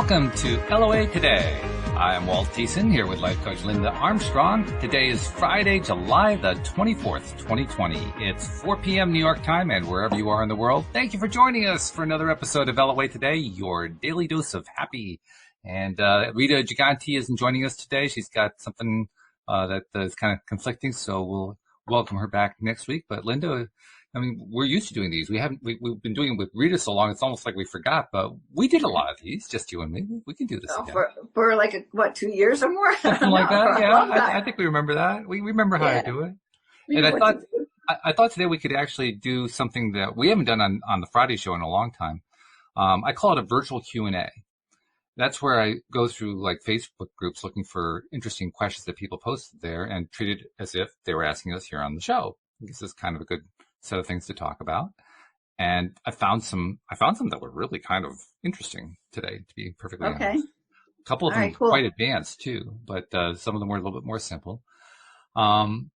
Welcome to LOA Today. I am Walt Thiessen here with life coach Linda Armstrong. Today is Friday, July the 24th, 2020. It's 4 p.m. New York time, and wherever you are in the world, thank you for joining us for another episode of LOA Today, your daily dose of happy. And Rita Giganti isn't joining us today. She's got something that is kind of conflicting, so we'll welcome her back next week. But Linda, I mean, we're used to doing these. We've been doing it with Rita so long, it's almost like we forgot, but we did a lot of these, just you and me. We can do this again. For like, 2 years or more? Something like that, yeah. I think we remember that. We remember how to do it. And I thought today we could actually do something that we haven't done on the Friday show in a long time. I call it a virtual Q&A. That's where I go through like Facebook groups looking for interesting questions that people posted there and treat it as if they were asking us here on the show. This is kind of a good set of things to talk about. And I found some that were really kind of interesting today, to be perfectly honest. A couple of them quite advanced too, but some of them were a little bit more simple. So I'm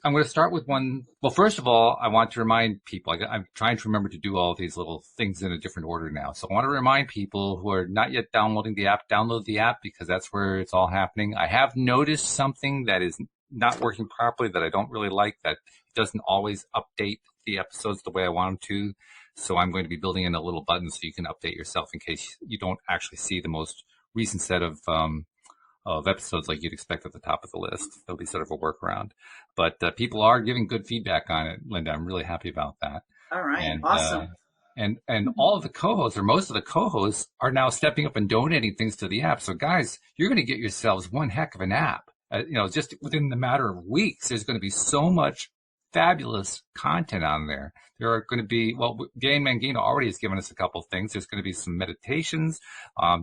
going to start with one. Well, first of all, I want to remind people, I'm trying to remember to do all these little things in a different order now. So I want to remind people who are not yet downloading the app, download the app because that's where it's all happening. I have noticed something that is not working properly that I don't really like, that doesn't always update the episodes the way I want them to. So I'm going to be building in a little button so you can update yourself in case you don't actually see the most recent set of episodes like you'd expect at the top of the list. There'll be sort of a workaround. But people are giving good feedback on it, Linda. I'm really happy about that. All right. Awesome. And all of the co-hosts, or most of the co-hosts, are now stepping up and donating things to the app. So guys, you're going to get yourselves one heck of an app. Just within the matter of weeks, there's going to be so much fabulous content on there. There are going to be, Gain Mangino already has given us a couple of things. There's going to be some meditations.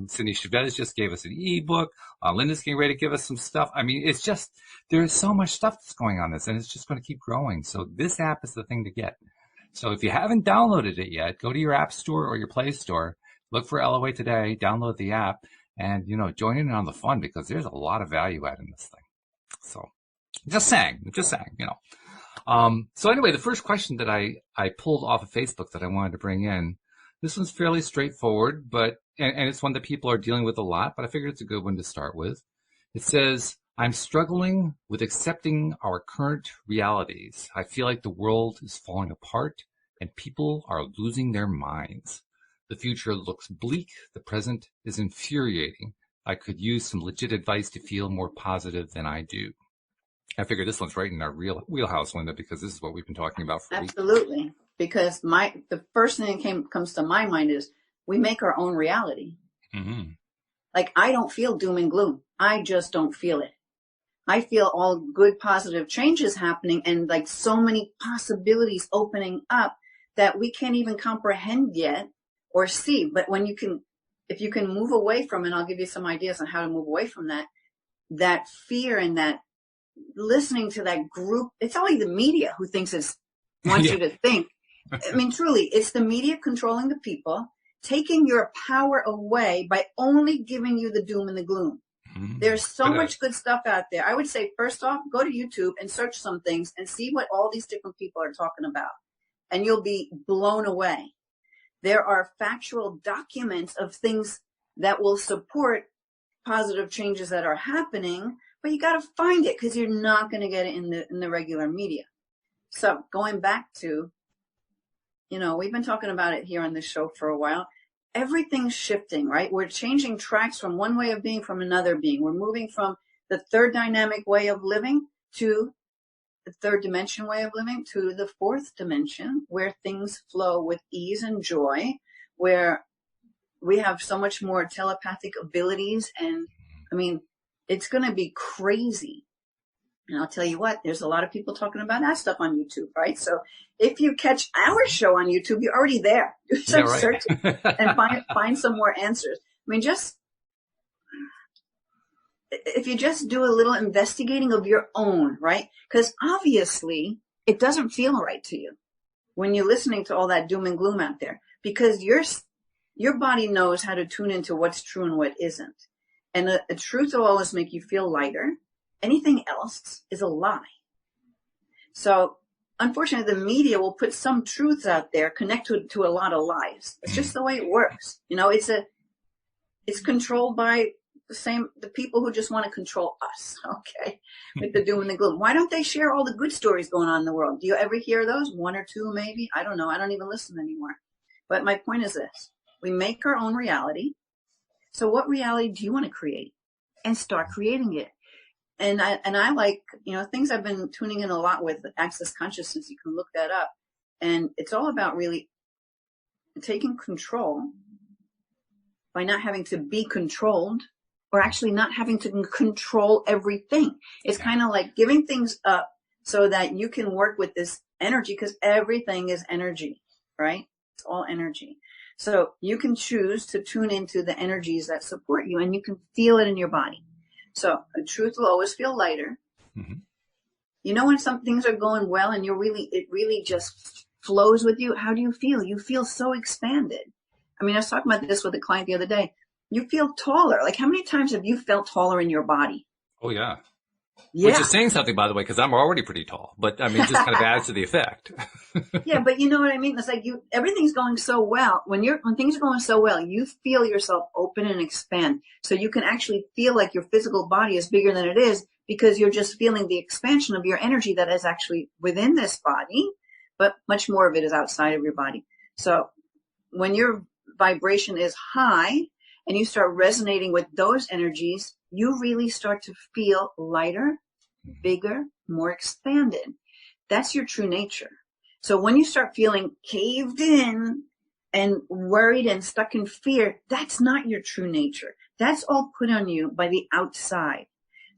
Cindy Chavez just gave us an ebook. Linda's getting ready to give us some stuff. I mean, it's just, there's so much stuff that's going on this, and it's just going to keep growing. So this app is the thing to get. So if you haven't downloaded it yet, go to your app store or your Play Store, look for LOA Today, download the app, and, join in on the fun because there's a lot of value add in this thing. So just saying, So anyway, the first question that I pulled off of Facebook that I wanted to bring in, this one's fairly straightforward, but and it's one that people are dealing with a lot, but I figured it's a good one to start with. It says, I'm struggling with accepting our current realities. I feel like the world is falling apart and people are losing their minds. The future looks bleak. The present is infuriating. I could use some legit advice to feel more positive than I do. I figured this one's right in our real wheelhouse, Linda, because this is what we've been talking about for weeks. Absolutely. Because the first thing that comes to my mind is we make our own reality. Mm-hmm. Like, I don't feel doom and gloom. I just don't feel it. I feel all good, positive changes happening and like so many possibilities opening up that we can't even comprehend yet or see. But if you can move away from it, I'll give you some ideas on how to move away from that fear and that listening to that group. It's only the media who wants you to think. I mean, truly, it's the media controlling the people, taking your power away by only giving you the doom and the gloom. Mm-hmm. There's so much good stuff out there. I would say, first off, go to YouTube and search some things and see what all these different people are talking about. And you'll be blown away. There are factual documents of things that will support positive changes that are happening, but you got to find it because you're not going to get it in the regular media. So going back to, we've been talking about it here on this show for a while. Everything's shifting, right? We're changing tracks from one way of being from another being. We're moving from the third dynamic way of living to the third dimension way of living to the fourth dimension where things flow with ease and joy, where we have so much more telepathic abilities. And I mean, it's going to be crazy. And I'll tell you what, there's a lot of people talking about that stuff on YouTube, right? So if you catch our show on YouTube, you're already there. Do some searching and find some more answers. I mean, if you just do a little investigating of your own, right? Because obviously it doesn't feel right to you when you're listening to all that doom and gloom out there, because your body knows how to tune into what's true and what isn't. And the truth will always make you feel lighter. Anything else is a lie. So unfortunately, the media will put some truths out there, connect to a lot of lies. It's just the way it works. It's controlled by the people who just want to control us, okay, with the doom and the gloom. Why don't they share all the good stories going on in the world? Do you ever hear those? One or two, maybe? I don't know. I don't even listen anymore. But my point is this. We make our own reality. So what reality do you want to create? And start creating it. And I like, things I've been tuning in a lot with Access Consciousness. You can look that up. And it's all about really taking control by not having to be controlled, or actually not having to control everything. It's kind of like giving things up so that you can work with this energy, because everything is energy, right? It's all energy. So you can choose to tune into the energies that support you, and you can feel it in your body. So the truth will always feel lighter. Mm-hmm. When some things are going well and it really just flows with you, how do you feel? You feel so expanded. I mean, I was talking about this with a client the other day. You feel taller. Like, how many times have you felt taller in your body? Oh, yeah. Which is saying something, by the way, because I'm already pretty tall. But, I mean, it just kind of adds to the effect. Yeah, but you know what I mean? It's like everything's going so well. When things are going so well, you feel yourself open and expand. So you can actually feel like your physical body is bigger than it is, because you're just feeling the expansion of your energy that is actually within this body, but much more of it is outside of your body. So when your vibration is high, and you start resonating with those energies, you really start to feel lighter, bigger, more expanded. That's your true nature. So when you start feeling caved in and worried and stuck in fear, that's not your true nature. That's all put on you by the outside.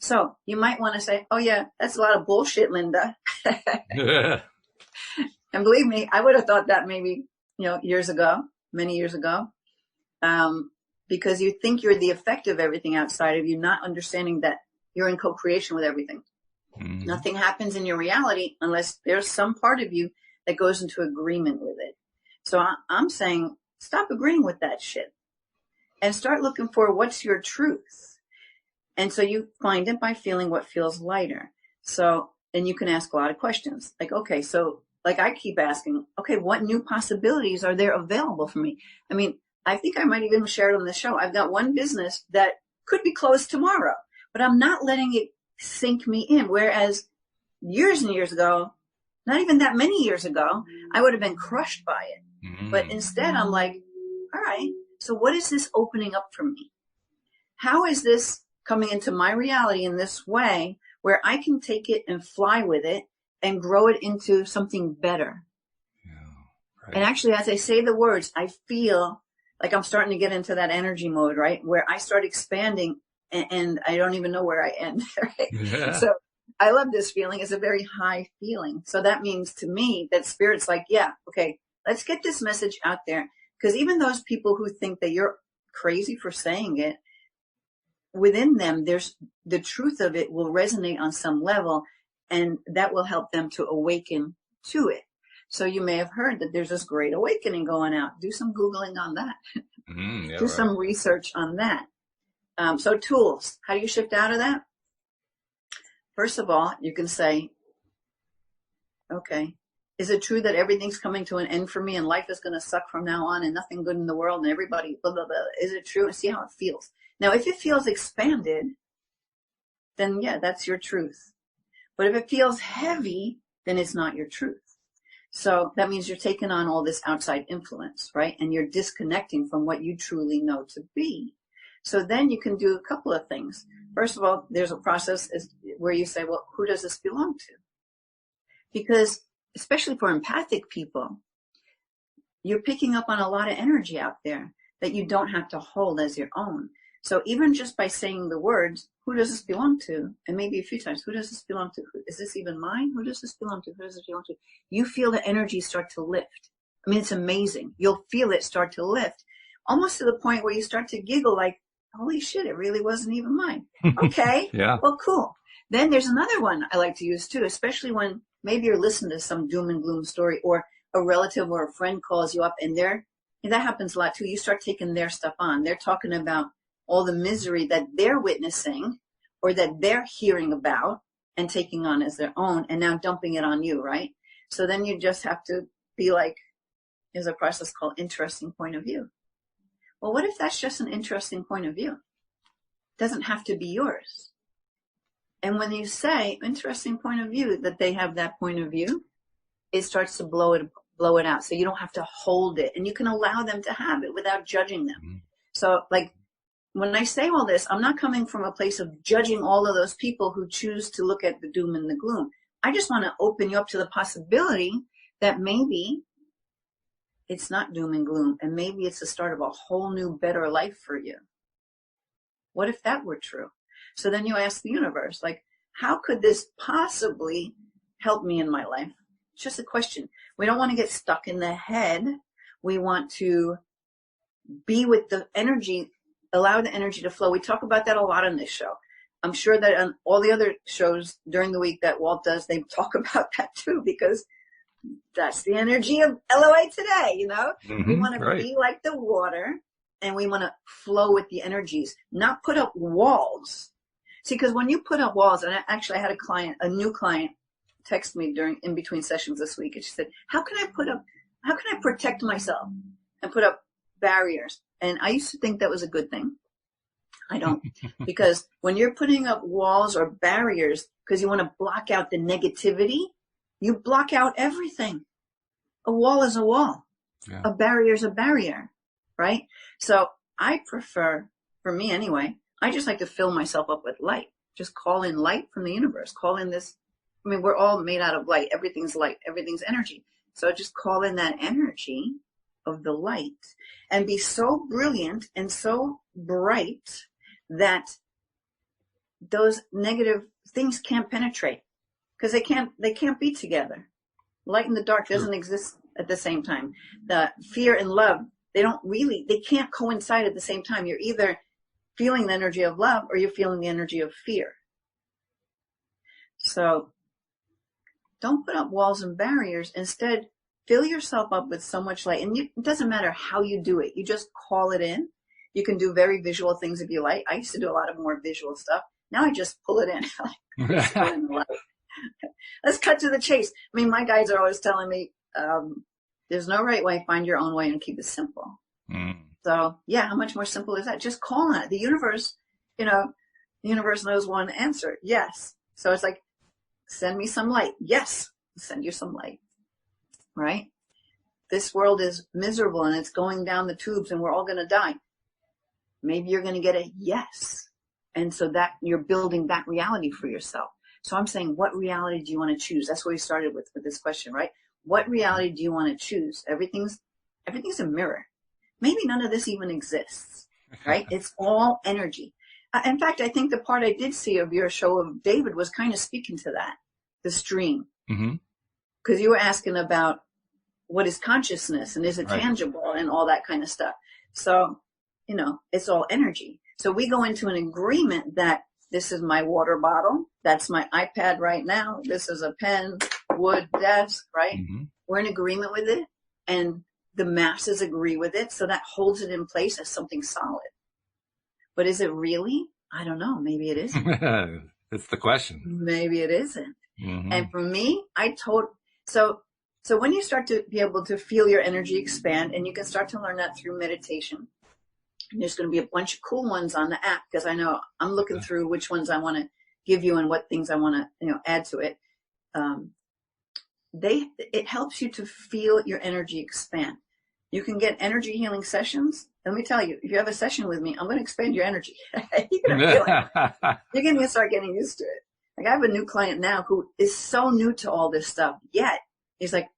So you might want to say, oh yeah, that's a lot of bullshit, Linda. And believe me, I would have thought that maybe, years ago, many years ago. Because you think you're the effect of everything outside of you, not understanding that you're in co-creation with everything. Mm-hmm. Nothing happens in your reality unless there's some part of you that goes into agreement with it. So I'm saying, stop agreeing with that shit and start looking for what's your truth. And so you find it by feeling what feels lighter. So, and you can ask a lot of questions. Like, okay, so like I keep asking, okay, what new possibilities are there available for me? I mean, I think I might even share it on the show. I've got one business that could be closed tomorrow, but I'm not letting it sink me in. Whereas years and years ago, not even that many years ago, I would have been crushed by it. Mm-hmm. But instead I'm like, all right, so what is this opening up for me? How is this coming into my reality in this way where I can take it and fly with it and grow it into something better? Yeah, right. And actually, as I say the words, I feel like I'm starting to get into that energy mode, right? Where I start expanding and I don't even know where I end, right? Yeah. So I love this feeling. It's a very high feeling. So that means to me that Spirit's like, yeah, okay, let's get this message out there. Because even those people who think that you're crazy for saying it, within them, there's the truth of it will resonate on some level, and that will help them to awaken to it. So you may have heard that there's this great awakening going out. Do some Googling on that. Do some research on that. So tools, how do you shift out of that? First of all, you can say, okay, is it true that everything's coming to an end for me and life is going to suck from now on and nothing good in the world and everybody, blah, blah, blah. Is it true? And see how it feels. Now, if it feels expanded, then yeah, that's your truth. But if it feels heavy, then it's not your truth. So that means you're taking on all this outside influence, right? And you're disconnecting from what you truly know to be. So then you can do a couple of things. First of all, there's a process where you say, well, who does this belong to? Because especially for empathic people, you're picking up on a lot of energy out there that you don't have to hold as your own. So even just by saying the words, who does this belong to? And maybe a few times, who does this belong to? Is this even mine? Who does this belong to? Who does this belong to? You feel the energy start to lift. I mean, it's amazing. You'll feel it start to lift, almost to the point where you start to giggle like, holy shit, it really wasn't even mine. Okay. Yeah. Well, cool. Then there's another one I like to use too, especially when maybe you're listening to some doom and gloom story or a relative or a friend calls you up and that happens a lot too. You start taking their stuff on. They're talking about all the misery that they're witnessing or that they're hearing about and taking on as their own and now dumping it on you, right? So then you just have to be like, there's a process called interesting point of view. Well, what if that's just an interesting point of view? It doesn't have to be yours. And when you say interesting point of view, that they have that point of view, it starts to blow it out. So you don't have to hold it, and you can allow them to have it without judging them. Mm-hmm. So like when I say all this, I'm not coming from a place of judging all of those people who choose to look at the doom and the gloom. I just want to open you up to the possibility that maybe it's not doom and gloom, and maybe it's the start of a whole new, better life for you. What if that were true? So then you ask the universe, like, how could this possibly help me in my life? It's just a question. We don't want to get stuck in the head. We want to be with the energy, allow the energy to flow. We talk about that a lot on this show. I'm sure that on all the other shows during the week that Walt does, they talk about that too, because that's the energy of LOA today, you know? Mm-hmm, we want to be like the water, and we want to flow with the energies, not put up walls. See, because when you put up walls, and I had a new client text me in between sessions this week, and she said, how can I protect myself and put up barriers? And I used to think that was a good thing. I don't, because when you're putting up walls or barriers because you want to block out the negativity, you block out everything. A wall is a wall. Yeah. A barrier is a barrier, right? So I prefer, for me anyway, I just like to fill myself up with light. Just call in light from the universe. Call in this. I mean, we're all made out of light. Everything's light. Everything's energy. So just call in that energy of the light and be so brilliant and so bright that those negative things can't penetrate, because they can't be together. Light and the dark doesn't exist at the same time. The fear and love, they can't coincide at the same time. You're either feeling the energy of love or you're feeling the energy of fear. So don't put up walls and barriers. Instead, fill yourself up with so much light. And it doesn't matter how you do it. You just call it in. You can do very visual things if you like. I used to do a lot of more visual stuff. Now I just pull it in. Let's cut to the chase. I mean, my guides are always telling me, there's no right way. Find your own way and keep it simple. Mm. So yeah, how much more simple is that? Just call on it. The universe, the universe knows one answer. Yes. So it's like, send me some light. Yes. I'll send you some light. Right? This world is miserable and it's going down the tubes and we're all going to die. Maybe you're going to get a yes. And so that you're building that reality for yourself. So I'm saying, what reality do you want to choose? That's what we started with this question, right? What reality do you want to choose? Everything's a mirror. Maybe none of this even exists, right? It's all energy. In fact, I think the part I did see of your show of David was kind of speaking to that, the stream. Mm-hmm. Because you were asking about what is consciousness and is it tangible and all that kind of stuff. So, it's all energy. So we go into an agreement that this is my water bottle. That's my iPad right now. This is a pen, wood, desk, right? Mm-hmm. We're in agreement with it, and the masses agree with it. So that holds it in place as something solid. But is it really? I don't know. Maybe it isn't. It's the question. Maybe it isn't. Mm-hmm. And for me, so when you start to be able to feel your energy expand, and you can start to learn that through meditation. And there's going to be a bunch of cool ones on the app, because I know I'm looking through which ones I want to give you and what things I want to, add to it. It helps you to feel your energy expand. You can get energy healing sessions. Let me tell you, if you have a session with me, I'm going to expand your energy. You're going to feel it. You're going to start getting used to it. Like, I have a new client now who is so new to all this stuff, yet he's like,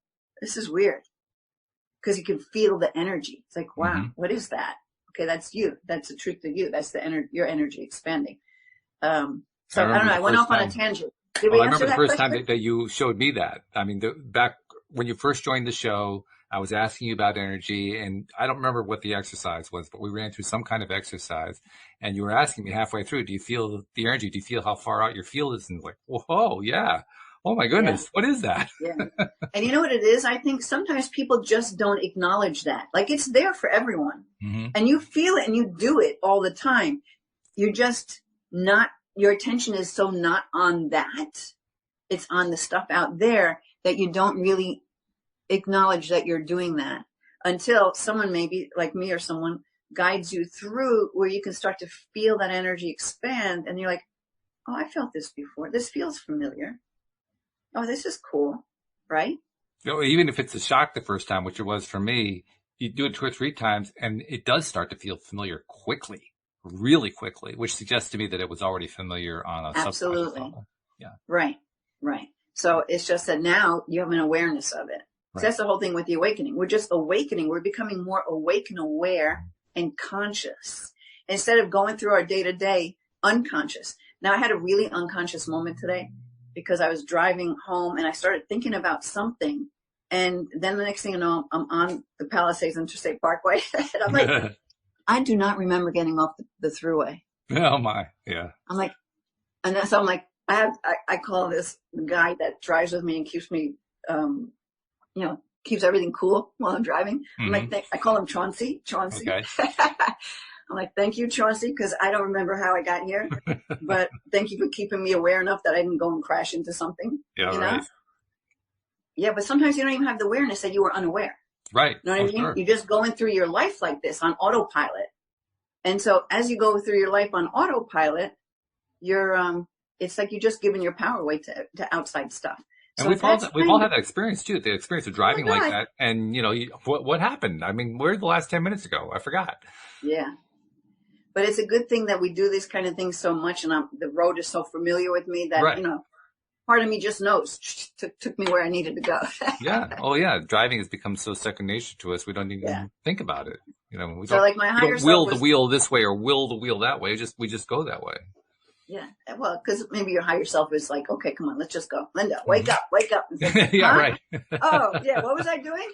this is weird, because you can feel the energy. It's like, wow, What is that? Okay, that's you. That's the truth of you. That's your energy expanding. So I don't know. I went off on a tangent. I remember the first time that you showed me that. I mean, back when you first joined the show, I was asking you about energy, and I don't remember what the exercise was, but we ran through some kind of exercise, and you were asking me halfway through, do you feel the energy? Do you feel how far out your field is? And like, whoa, yeah. Oh my goodness, What is that? Yeah. And you know what it is? I think sometimes people just don't acknowledge that. Like, it's there for everyone. Mm-hmm. And you feel it and you do it all the time. You're just not, your attention is so not on that. It's on the stuff out there that you don't really acknowledge that you're doing that until someone, maybe like me or someone, guides you through where you can start to feel that energy expand. And you're like, oh, I felt this before. This feels familiar. Oh, this is cool. Right? Even if it's a shock the first time, which it was for me, you do it 2 or 3 times and it does start to feel familiar quickly, really quickly, which suggests to me that it was already familiar on a subconscious level. Yeah. Right. So it's just that now you have an awareness of it. So that's the whole thing with the awakening. We're just awakening. We're becoming more awake and aware and conscious instead of going through our day-to-day unconscious. Now, I had a really unconscious moment today because I was driving home and I started thinking about something. And then the next thing you know, I'm on the Palisades Interstate Parkway. And I'm like, I do not remember getting off the thruway. Oh my, yeah. I'm like, and so I'm like, I call this guy that drives with me and keeps me, keeps everything cool while I'm driving. I'm like, I call him Chauncey. Okay. I'm like, thank you, Chauncey, because I don't remember how I got here, but thank you for keeping me aware enough that I didn't go and crash into something. Yeah, right. Yeah, but sometimes you don't even have the awareness that you were unaware. Right. You know what I mean? Sure. You're just going through your life like this on autopilot. And so as you go through your life on autopilot, you're, it's like you're just giving your power away to outside stuff. And so we've all had that experience too, the experience of driving like that. And what happened? I mean, where did the last 10 minutes ago? I forgot. Yeah. But it's a good thing that we do these kind of things so much. And the road is so familiar with me that, part of me just knows, took me where I needed to go. Yeah. Oh yeah. Driving has become so second nature to us. We don't even think about it. We so don't, like my higher self will the wheel this way or will the wheel that way. We just go that way. Yeah. Well, because maybe your higher self is like, okay, come on, let's just go. Linda, wake up. Like, yeah, right. Oh, yeah. What was I doing?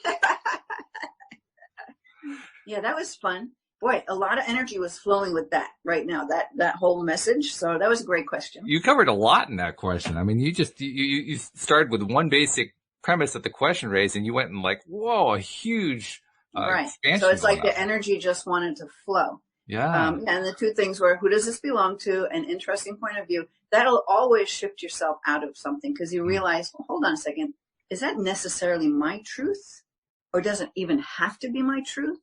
Yeah, that was fun. Boy, a lot of energy was flowing with that right now, that whole message. So that was a great question. You covered a lot in that question. I mean, you started with one basic premise that the question raised and you went and like, whoa, a huge expansion. So it's like the energy just wanted to flow. Yeah. And the two things were, who does this belong to? An interesting point of view. That'll always shift yourself out of something because you realize, well, hold on a second. Is that necessarily my truth? Or does it even have to be my truth?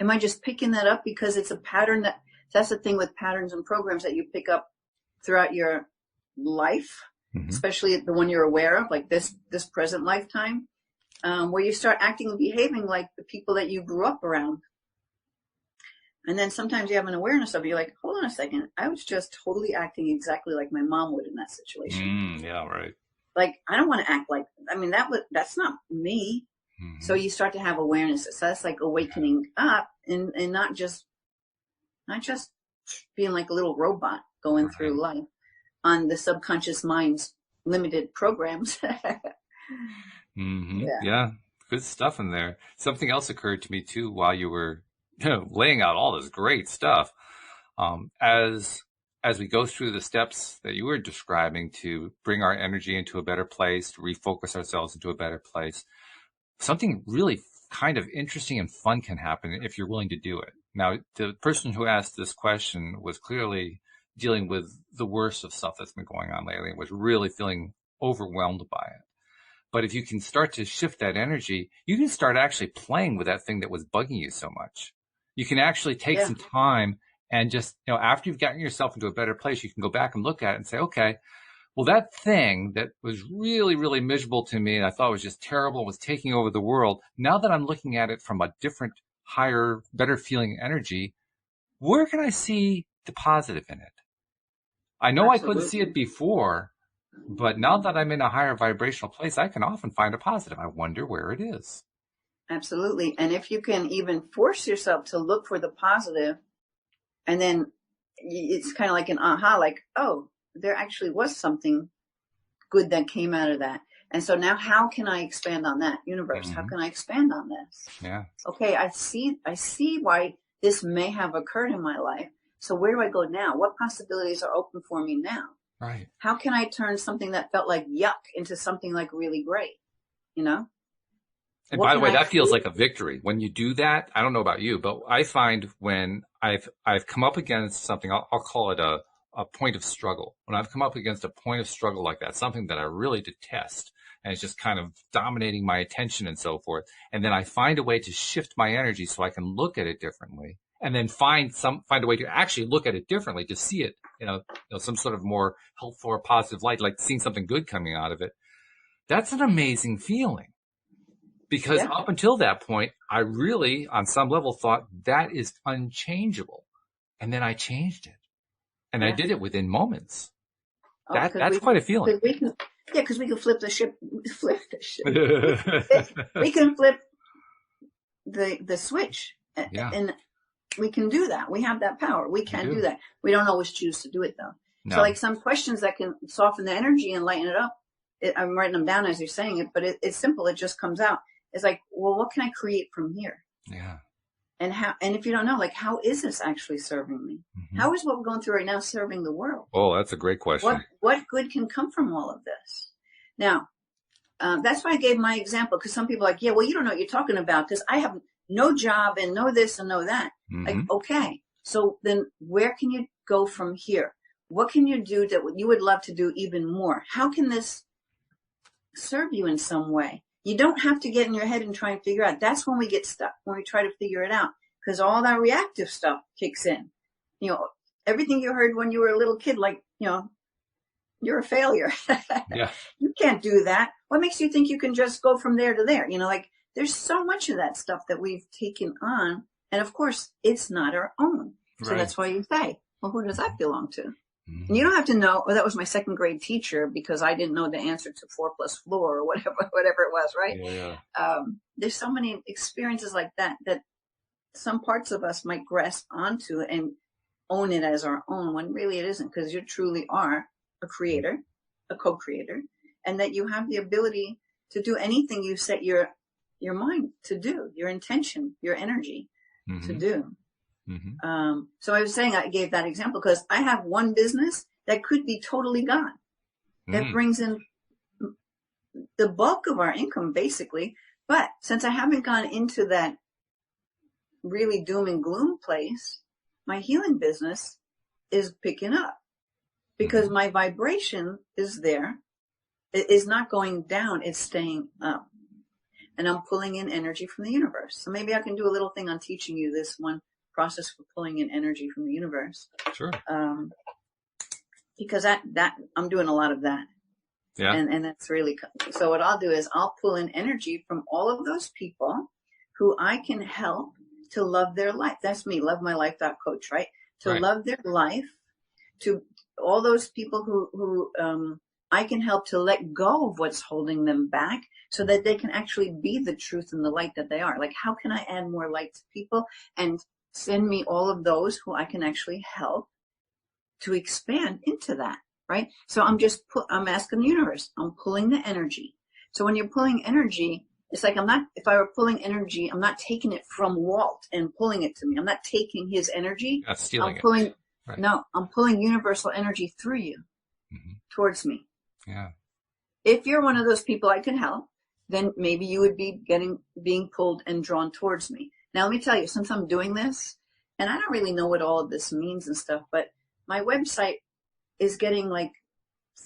Am I just picking that up because it's a pattern that's the thing with patterns and programs that you pick up throughout your life, especially the one you're aware of, like this present lifetime, where you start acting and behaving like the people that you grew up around. And then sometimes you have an awareness of it. You're like, hold on a second. I was just totally acting exactly like my mom would in that situation. Yeah, right. Like, I don't want to act like, that's not me. So you start to have awareness. So that's like awakening up and not just being like a little robot going through life on the subconscious mind's limited programs. Yeah. Good stuff in there. Something else occurred to me too while you were laying out all this great stuff. As we go through the steps that you were describing to bring our energy into a better place, to refocus ourselves into a better place, something really kind of interesting and fun can happen if you're willing to do it. Now, the person who asked this question was clearly dealing with the worst of stuff that's been going on lately and was really feeling overwhelmed by it. But if you can start to shift that energy, you can start actually playing with that thing that was bugging you so much. You can actually take some time and just, after you've gotten yourself into a better place, you can go back and look at it and say, okay, well, that thing that was really, really miserable to me and I thought was just terrible, was taking over the world. Now that I'm looking at it from a different, higher, better feeling energy, where can I see the positive in it? I know I couldn't see it before, but now that I'm in a higher vibrational place, I can often find a positive. I wonder where it is. Absolutely. And if you can even force yourself to look for the positive, and then it's kind of like an aha, like, oh, there actually was something good that came out of that. And so now how can I expand on that? Universe, how can I expand on this? Yeah. Okay, I see why this may have occurred in my life. So where do I go now? What possibilities are open for me now? Right. How can I turn something that felt like yuck into something like really great? And by the way, that feels like a victory. When you do that, I don't know about you, but I find when I've come up against something, I'll call it a point of struggle. When I've come up against a point of struggle like that, something that I really detest, and it's just kind of dominating my attention and so forth. And then I find a way to shift my energy so I can look at it differently, and then find a way to actually look at it differently, to see it, some sort of more helpful or positive light, like seeing something good coming out of it. That's an amazing feeling. Because up until that point, I really, on some level, thought that is unchangeable. And then I changed it. And I did it within moments. That's quite a feeling. Because we can flip the ship. We can flip the switch. And we can do that. We have that power. We can do that. We don't always choose to do it, though. No. So like some questions that can soften the energy and lighten it up, I'm writing them down as you're saying it, but it's simple. It just comes out. It's like, well, what can I create from here? Yeah. And if you don't know, like, how is this actually serving me? Mm-hmm. How is what we're going through right now serving the world? Oh, that's a great question. What good can come from all of this? Now, that's why I gave my example, because some people are like, yeah, well, you don't know what you're talking about because I have no job and know this and know that. Mm-hmm. Like, okay, so then where can you go from here? What can you do that you would love to do even more? How can this serve you in some way? You don't have to get in your head and try and figure out. That's when we get stuck, when we try to figure it out, because all that reactive stuff kicks in. Everything you heard when you were a little kid, like, you're a failure. Yeah. You can't do that. What makes you think you can just go from there to there? Like, there's so much of that stuff that we've taken on. And of course, it's not our own. So that's why you say, well, who does that belong to? And you don't have to know, that was my second grade teacher because I didn't know the answer to 4 + floor or whatever it was, right? Yeah. There's so many experiences like that some parts of us might grasp onto and own it as our own, when really it isn't, because you truly are a creator, a co-creator, and that you have the ability to do anything you set your mind to do, your intention, your energy to do. Mm-hmm. So I was saying I gave that example because I have one business that could be totally gone. That brings in the bulk of our income, basically. But since I haven't gone into that really doom and gloom place, my healing business is picking up because my vibration is there. It is not going down. It's staying up. And I'm pulling in energy from the universe. So maybe I can do a little thing on teaching you this one process for pulling in energy from the universe. Sure. Because that I'm doing a lot of that. Yeah. And that's really, so what I'll do is I'll pull in energy from all of those people who I can help to love their life. That's me, lovemylife.coach, right? To love their life, to all those people who I can help to let go of what's holding them back so that they can actually be the truth and the light that they are. Like, how can I add more light to people? And send me all of those who I can actually help to expand into that, right? So I'm asking the universe, I'm pulling the energy. So when you're pulling energy, it's like if I were pulling energy, I'm not taking it from Walt and pulling it to me. I'm not taking his energy. Not stealing it. Right. No, I'm pulling universal energy through you towards me. Yeah. If you're one of those people I can help, then maybe you would be being pulled and drawn towards me. Now, let me tell you, since I'm doing this, and I don't really know what all of this means and stuff, but my website is getting like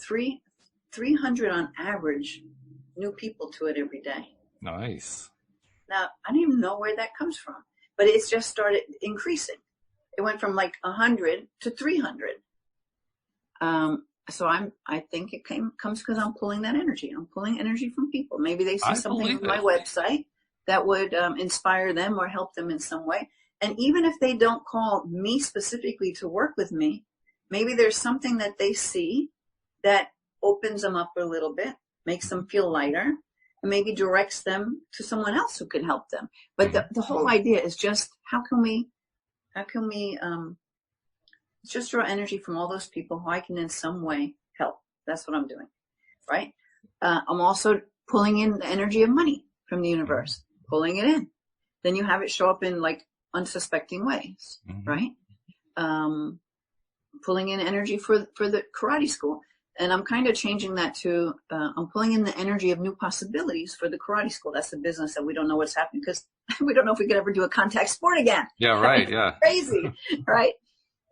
300 on average new people to it every day. Nice. Now, I don't even know where that comes from, but it's just started increasing. It went from like 100 to 300. So I think it comes because I'm pulling that energy. I'm pulling energy from people. Maybe they see something on my website that would inspire them or help them in some way. And even if they don't call me specifically to work with me, maybe there's something that they see that opens them up a little bit, makes them feel lighter, and maybe directs them to someone else who can help them. But the whole idea is just how can we just draw energy from all those people who I can in some way help. That's what I'm doing, right? I'm also pulling in the energy of money from the universe, pulling it in. Then you have it show up in like unsuspecting ways, right? Pulling in energy for the karate school. And I'm kind of changing that to, I'm pulling in the energy of new possibilities for the karate school. That's the business that we don't know what's happening because we don't know if we could ever do a contact sport again. Yeah, right. Yeah. Crazy, right?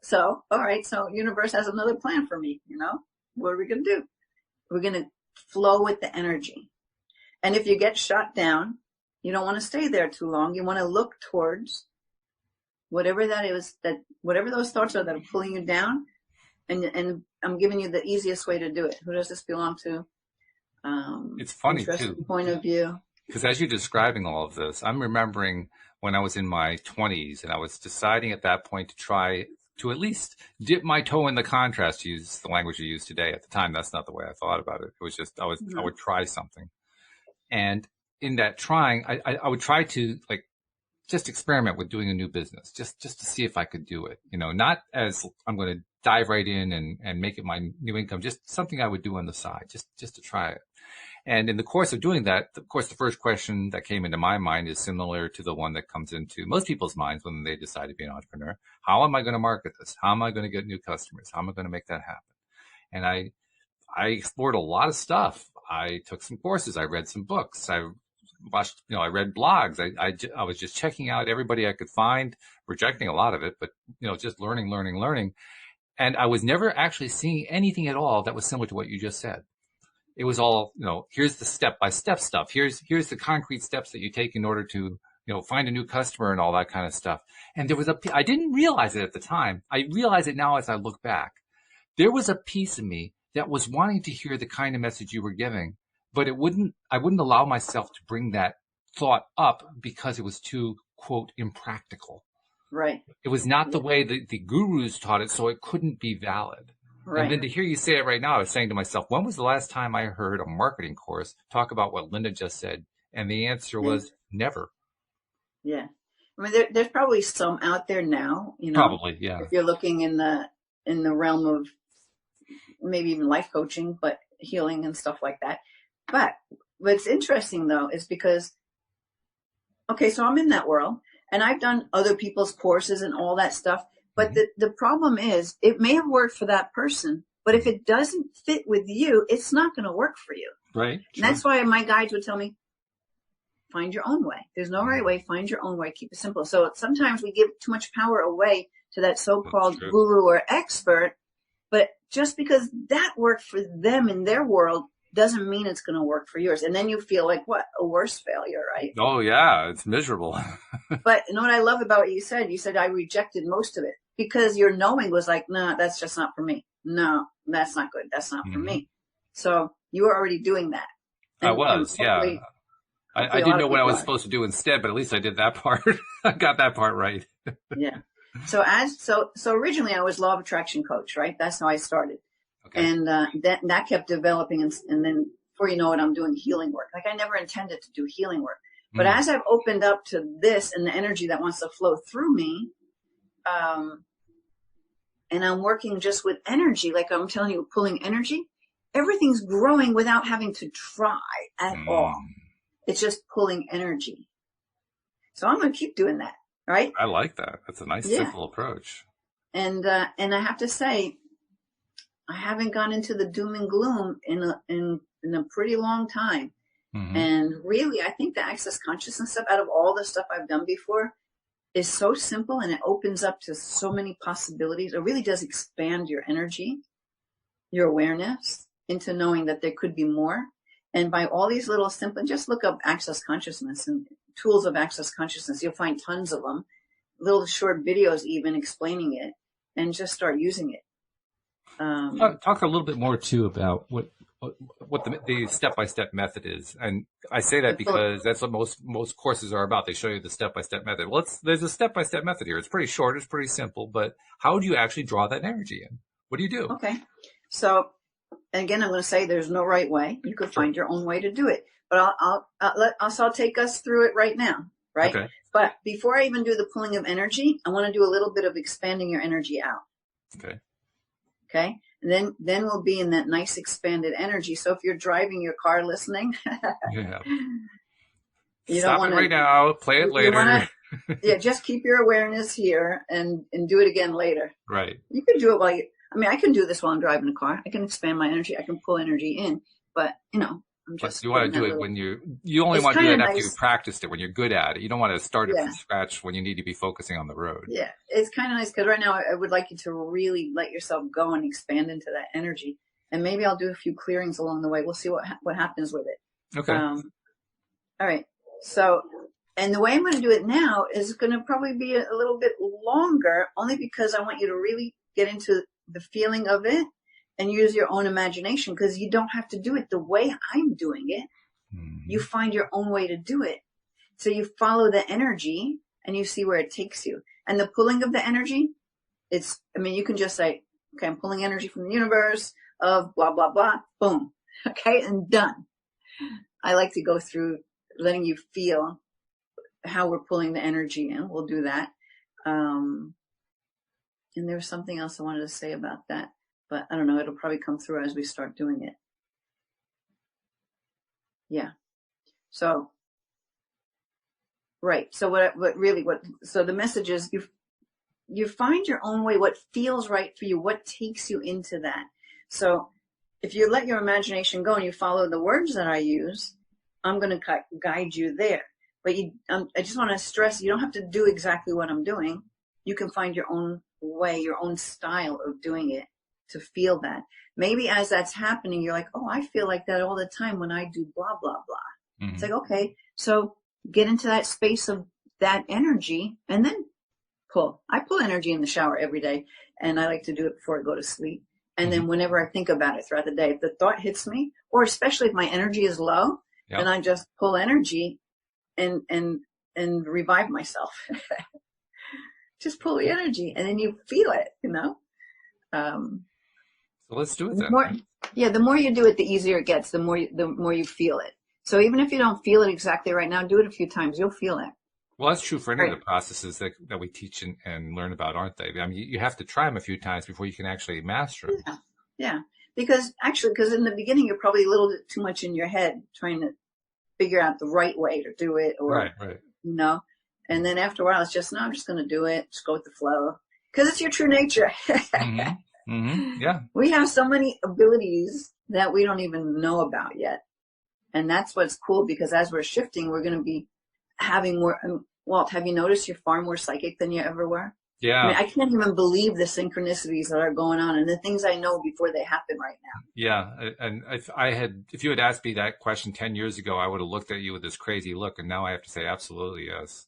So, all right. So universe has another plan for me. What are we going to do? We're going to flow with the energy. And if you get shot down, you don't want to stay there too long. You want to look towards whatever that is, whatever those thoughts are that are pulling you down. And I'm giving you the easiest way to do it. Who does this belong to? It's funny too. Point of view. Because as you're describing all of this, I'm remembering when I was in my 20s and I was deciding at that point to try to at least dip my toe in the contrast, to use the language you use today. At the time, that's not the way I thought about it. It was just, I would try something. And in that trying, I would try to like just experiment with doing a new business, just to see if I could do it. Not as I'm going to dive right in and make it my new income, just something I would do on the side, just to try it. And in the course of doing that, of course, the first question that came into my mind is similar to the one that comes into most people's minds when they decide to be an entrepreneur. How am I going to market this? How am I going to get new customers? How am I going to make that happen? And I explored a lot of stuff. I took some courses. I read some books. I watched, I read blogs. I was just checking out everybody I could find, rejecting a lot of it, but, just learning. And I was never actually seeing anything at all that was similar to what you just said. It was all, here's the step-by-step stuff. Here's the concrete steps that you take in order to, find a new customer and all that kind of stuff. And I didn't realize it at the time. I realize it now as I look back. There was a piece of me that was wanting to hear the kind of message you were giving, but I wouldn't allow myself to bring that thought up because it was too, quote, impractical. Right. It was not the way the gurus taught it, so it couldn't be valid. Right. And then to hear you say it right now, I was saying to myself, when was the last time I heard a marketing course talk about what Linda just said? And the answer was never. Yeah. I mean, there's probably some out there now, Probably, yeah. If you're looking in the realm of maybe even life coaching, but healing and stuff like that. But what's interesting though is because, okay, so I'm in that world and I've done other people's courses and all that stuff. But the problem is it may have worked for that person, but if it doesn't fit with you, it's not going to work for you. Right. And that's why my guides would tell me, find your own way. There's no right way. Find your own way. Keep it simple. So sometimes we give too much power away to that so-called guru or expert. But just because that worked for them in their world doesn't mean it's going to work for yours. And then you feel like, what, a worse failure, right? Oh, yeah. It's miserable. But you know what I love about what you said? You said I rejected most of it. Because your knowing was like, nah, that's just not for me. No, that's not good. That's not for me. So you were already doing that. And, I was, yeah. I didn't know what I was supposed to do instead, but at least I did that part. I got that part right. Yeah. So originally I was law of attraction coach, right? That's how I started. Okay. And that kept developing. And then before you know it, I'm doing healing work. Like I never intended to do healing work. But as I've opened up to this and the energy that wants to flow through me, and I'm working just with energy, like I'm telling you, pulling energy, everything's growing without having to try at all. It's just pulling energy. So I'm going to keep doing that, right? I like that. That's a nice, simple approach. And I have to say, I haven't gone into the doom and gloom in a pretty long time. And really, I think the access consciousness stuff, out of all the stuff I've done before, is so simple and it opens up to so many possibilities. It really does expand your energy, your awareness into knowing that there could be more. And by all these little simple, just look up access consciousness and tools of access consciousness. You'll find tons of them, little short videos even explaining it, and just start using it. Talk a little bit more too about what the step-by-step method is. And I say that because that's what most courses are about. They show you the step-by-step method. Well, there's a step-by-step method here. It's pretty short. It's pretty simple. But how do you actually draw that energy in? What do you do? Okay. So again, I'm going to say there's no right way. You could find your own way to do it. But I'll take us through it right now. Right. Okay. But before I even do the pulling of energy, I want to do a little bit of expanding your energy out. Okay. Okay. And then we'll be in that nice expanded energy. So if you're driving your car listening, you Stop don't want to right now, play it later. Just keep your awareness here and do it again later. Right. You can do it I can do this while I'm driving a car. I can expand my energy. I can pull energy in, but I'm just. You want to do it when you only want to do it after you've practiced it, when you're good at it. You don't want to start it from scratch when you need to be focusing on the road. Yeah, it's kind of nice because right now I would like you to really let yourself go and expand into that energy. And maybe I'll do a few clearings along the way. We'll see what happens with it. Okay. All right. So, and the way I'm going to do it now is going to probably be a little bit longer, only because I want you to really get into the feeling of it and use your own imagination, because you don't have to do it the way I'm doing it. Mm-hmm. You find your own way to do it. So you follow the energy and you see where it takes you. And the pulling of the energy, you can just say, okay, I'm pulling energy from the universe of blah, blah, blah, boom. Okay, and done. I like to go through letting you feel how we're pulling the energy in. We'll do that. And there was something else I wanted to say about that, but I don't know. It'll probably come through as we start doing it. Yeah. So, right. So so the message is you find your own way, what feels right for you, what takes you into that. So if you let your imagination go and you follow the words that I use, I'm going to guide you there. But I just want to stress, you don't have to do exactly what I'm doing. You can find your own way, your own style of doing it to feel that. Maybe as that's happening, you're like, oh, I feel like that all the time when I do blah, blah, blah. Mm-hmm. It's like, okay, so get into that space of that energy and then pull. I pull energy in the shower every day, and I like to do it before I go to sleep. And then whenever I think about it throughout the day, if the thought hits me, or especially if my energy is low, then I just pull energy and revive myself. Just pull the energy, and then you feel it, So let's do it then. The more you do it, the easier it gets, the more you feel it. So even if you don't feel it exactly right now, do it a few times. You'll feel it. Well, that's true for any of the processes that we teach and learn about, aren't they? I mean, you have to try them a few times before you can actually master them. Yeah. Because in the beginning, you're probably a little bit too much in your head trying to figure out the right way to do it, or, right. And then after a while, it's just, no, I'm just going to do it. Just go with the flow, because it's your true nature. Mm-hmm. Mm-hmm. Yeah. We have so many abilities that we don't even know about yet. And that's what's cool, because as we're shifting, we're going to be having more. Walt, have you noticed you're far more psychic than you ever were? Yeah. I can't even believe the synchronicities that are going on and the things I know before they happen right now. Yeah. And if you had asked me that question 10 years ago, I would have looked at you with this crazy look. And now I have to say, absolutely, yes.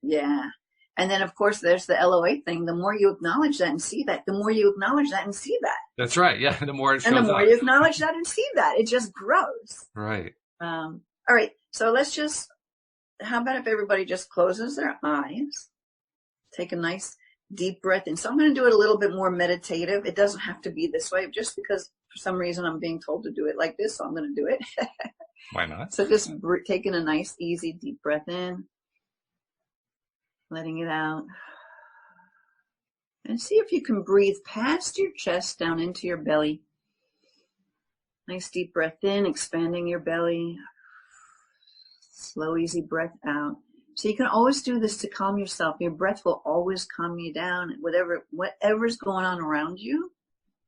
Yeah. And then, of course, there's the LOA thing. The more you acknowledge that and see that, the more you acknowledge that and see that. That's right. Yeah. The more it shows up. And the more you acknowledge that and see that, it just grows. Right. All right. So how about if everybody just closes their eyes, take a nice deep breath in. So I'm going to do it a little bit more meditative. It doesn't have to be this way, just because for some reason I'm being told to do it like this, so I'm going to do it. Why not? So just taking a nice, easy, deep breath in, letting it out. And see if you can breathe past your chest down into your belly. Nice deep breath in, expanding your belly. Slow, easy breath out. So you can always do this to calm yourself. Your breath will always calm you down. Whatever's going on around you,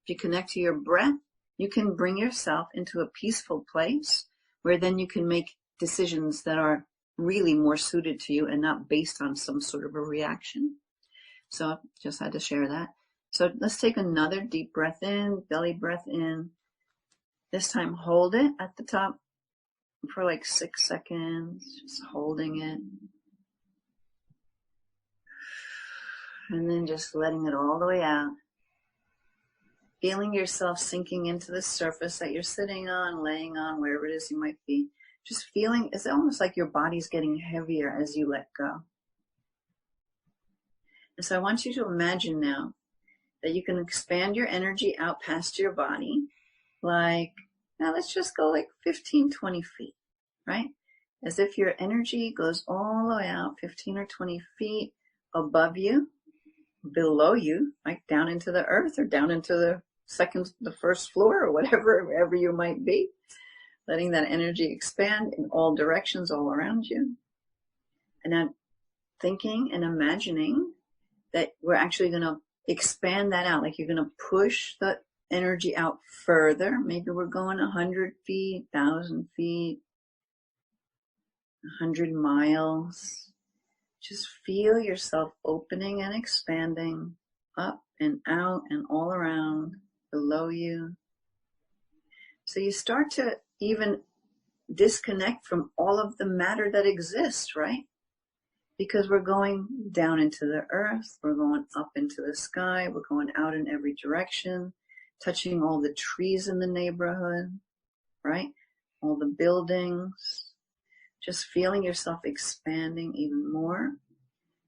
if you connect to your breath, you can bring yourself into a peaceful place where then you can make decisions that are really more suited to you and not based on some sort of a reaction. So just had to share that. So let's take another deep breath in, belly breath in. This time hold it at the top for like 6 seconds, just holding it. And then just letting it all the way out. Feeling yourself sinking into the surface that you're sitting on, laying on, wherever it is you might be. Just feeling, it's almost like your body's getting heavier as you let go. And so I want you to imagine now that you can expand your energy out past your body. Now let's just go 15, 20 feet, right? As if your energy goes all the way out 15 or 20 feet above you, below you, down into the earth or down into the first floor or wherever you might be. Letting that energy expand in all directions all around you. And now thinking and imagining that we're actually going to expand that out. You're going to push the energy out further. Maybe we're going 100 feet, 1,000 feet, 100 miles. Just feel yourself opening and expanding up and out and all around, below you. So you start to even disconnect from all of the matter that exists, right? Because we're going down into the earth, we're going up into the sky, we're going out in every direction, touching all the trees in the neighborhood, right? All the buildings, just feeling yourself expanding even more.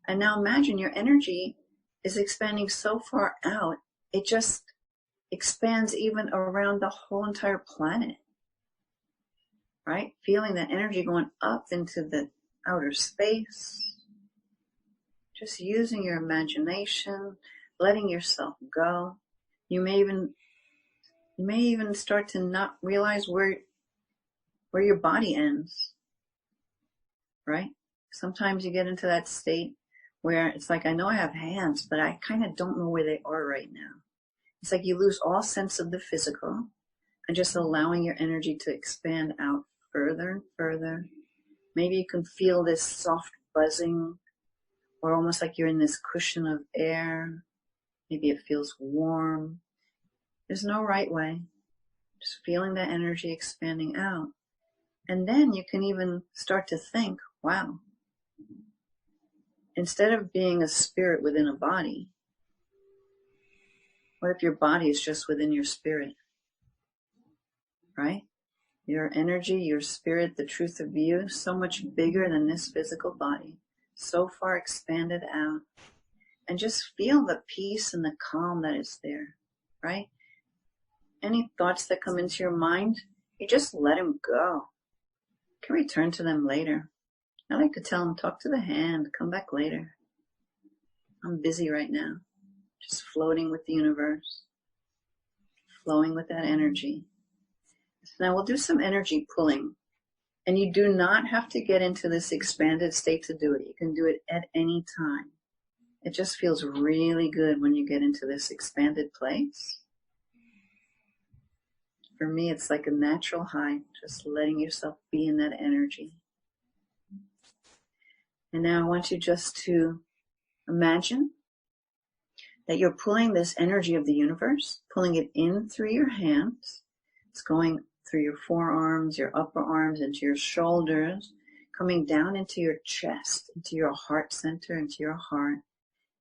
And now imagine your energy is expanding so far out, it just expands even around the whole entire planet, right? Feeling that energy going up into the outer space, just using your imagination, letting yourself go. You may even start to not realize where your body ends, right? Sometimes you get into that state where it's like, I know I have hands, but I kind of don't know where they are right now. It's like you lose all sense of the physical and just allowing your energy to expand out further and further. Maybe you can feel this soft buzzing, or almost like you're in this cushion of air. Maybe it feels warm. There's no right way. Just feeling that energy expanding out. And then you can even start to think, wow, instead of being a spirit within a body, what if your body is just within your spirit, right? Your energy, your spirit, the truth of you, so much bigger than this physical body, so far expanded out. And just feel the peace and the calm that is there, right? Any thoughts that come into your mind, you just let them go. You can return to them later. I like to tell them, talk to the hand, come back later. I'm busy right now. Just floating with the universe, flowing with that energy. So now we'll do some energy pulling. And you do not have to get into this expanded state to do it. You can do it at any time. It just feels really good when you get into this expanded place. For me, it's like a natural high, just letting yourself be in that energy. And now I want you just to imagine that you're pulling this energy of the universe, pulling it in through your hands. It's going through your forearms, your upper arms, into your shoulders, coming down into your chest, into your heart center, into your heart.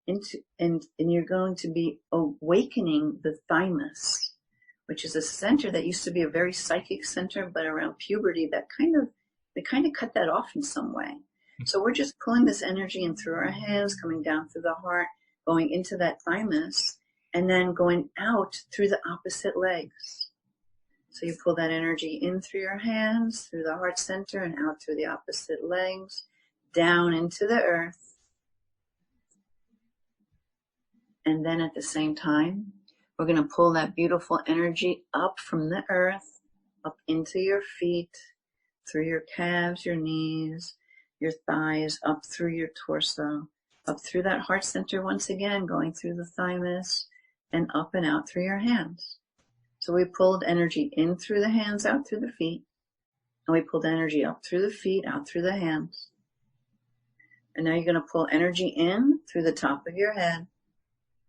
And you're going to be awakening the thymus, which is a center that used to be a very psychic center, but around puberty, they kind of cut that off in some way. So we're just pulling this energy in through our hands, coming down through the heart, going into that thymus, and then going out through the opposite legs. So you pull that energy in through your hands, through the heart center, and out through the opposite legs, down into the earth. And then at the same time, we're going to pull that beautiful energy up from the earth, up into your feet, through your calves, your knees, your thighs, up through your torso, up through that heart center once again, going through the thymus, and up and out through your hands. So we pulled energy in through the hands, out through the feet, and we pulled energy up through the feet, out through the hands. And now you're going to pull energy in through the top of your head,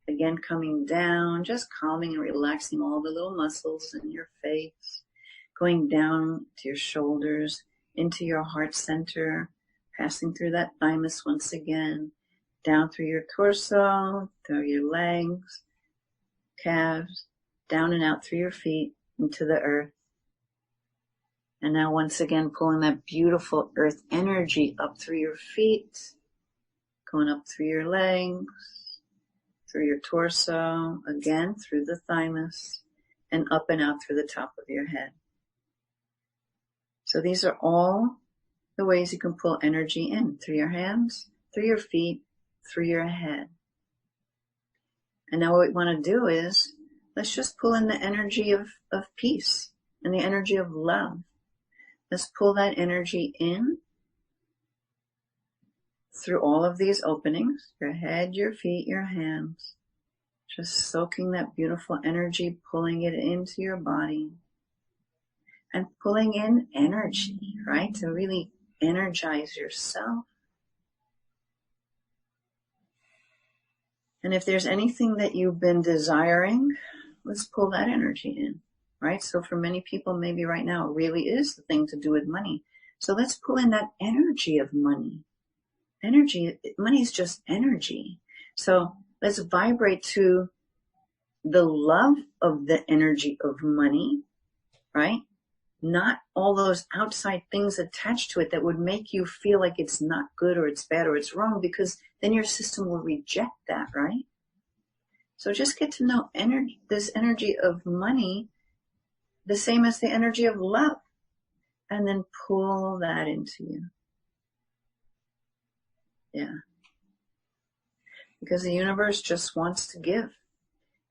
again coming down, just calming and relaxing all the little muscles in your face, going down to your shoulders, into your heart center, passing through that thymus once again, down through your torso, through your legs, calves, down and out through your feet, into the earth. And now once again, pulling that beautiful earth energy up through your feet, going up through your legs, through your torso, again through the thymus, and up and out through the top of your head. So these are all the ways you can pull energy in, through your hands, through your feet, through your head. And now what we want to do is, let's just pull in the energy of peace and the energy of love. Let's pull that energy in through all of these openings, your head, your feet, your hands. Just soaking that beautiful energy, pulling it into your body. And pulling in energy, right? To really energize yourself. And if there's anything that you've been desiring, let's pull that energy in, right? So for many people, maybe right now, it really is the thing to do with money. So let's pull in that energy of money. Energy, money is just energy. So let's vibrate to the love of the energy of money, right? Not all those outside things attached to it that would make you feel like it's not good or it's bad or it's wrong, because then your system will reject that, right? So just get to know this energy of money, the same as the energy of love, and then pull that into you. Yeah. Because the universe just wants to give.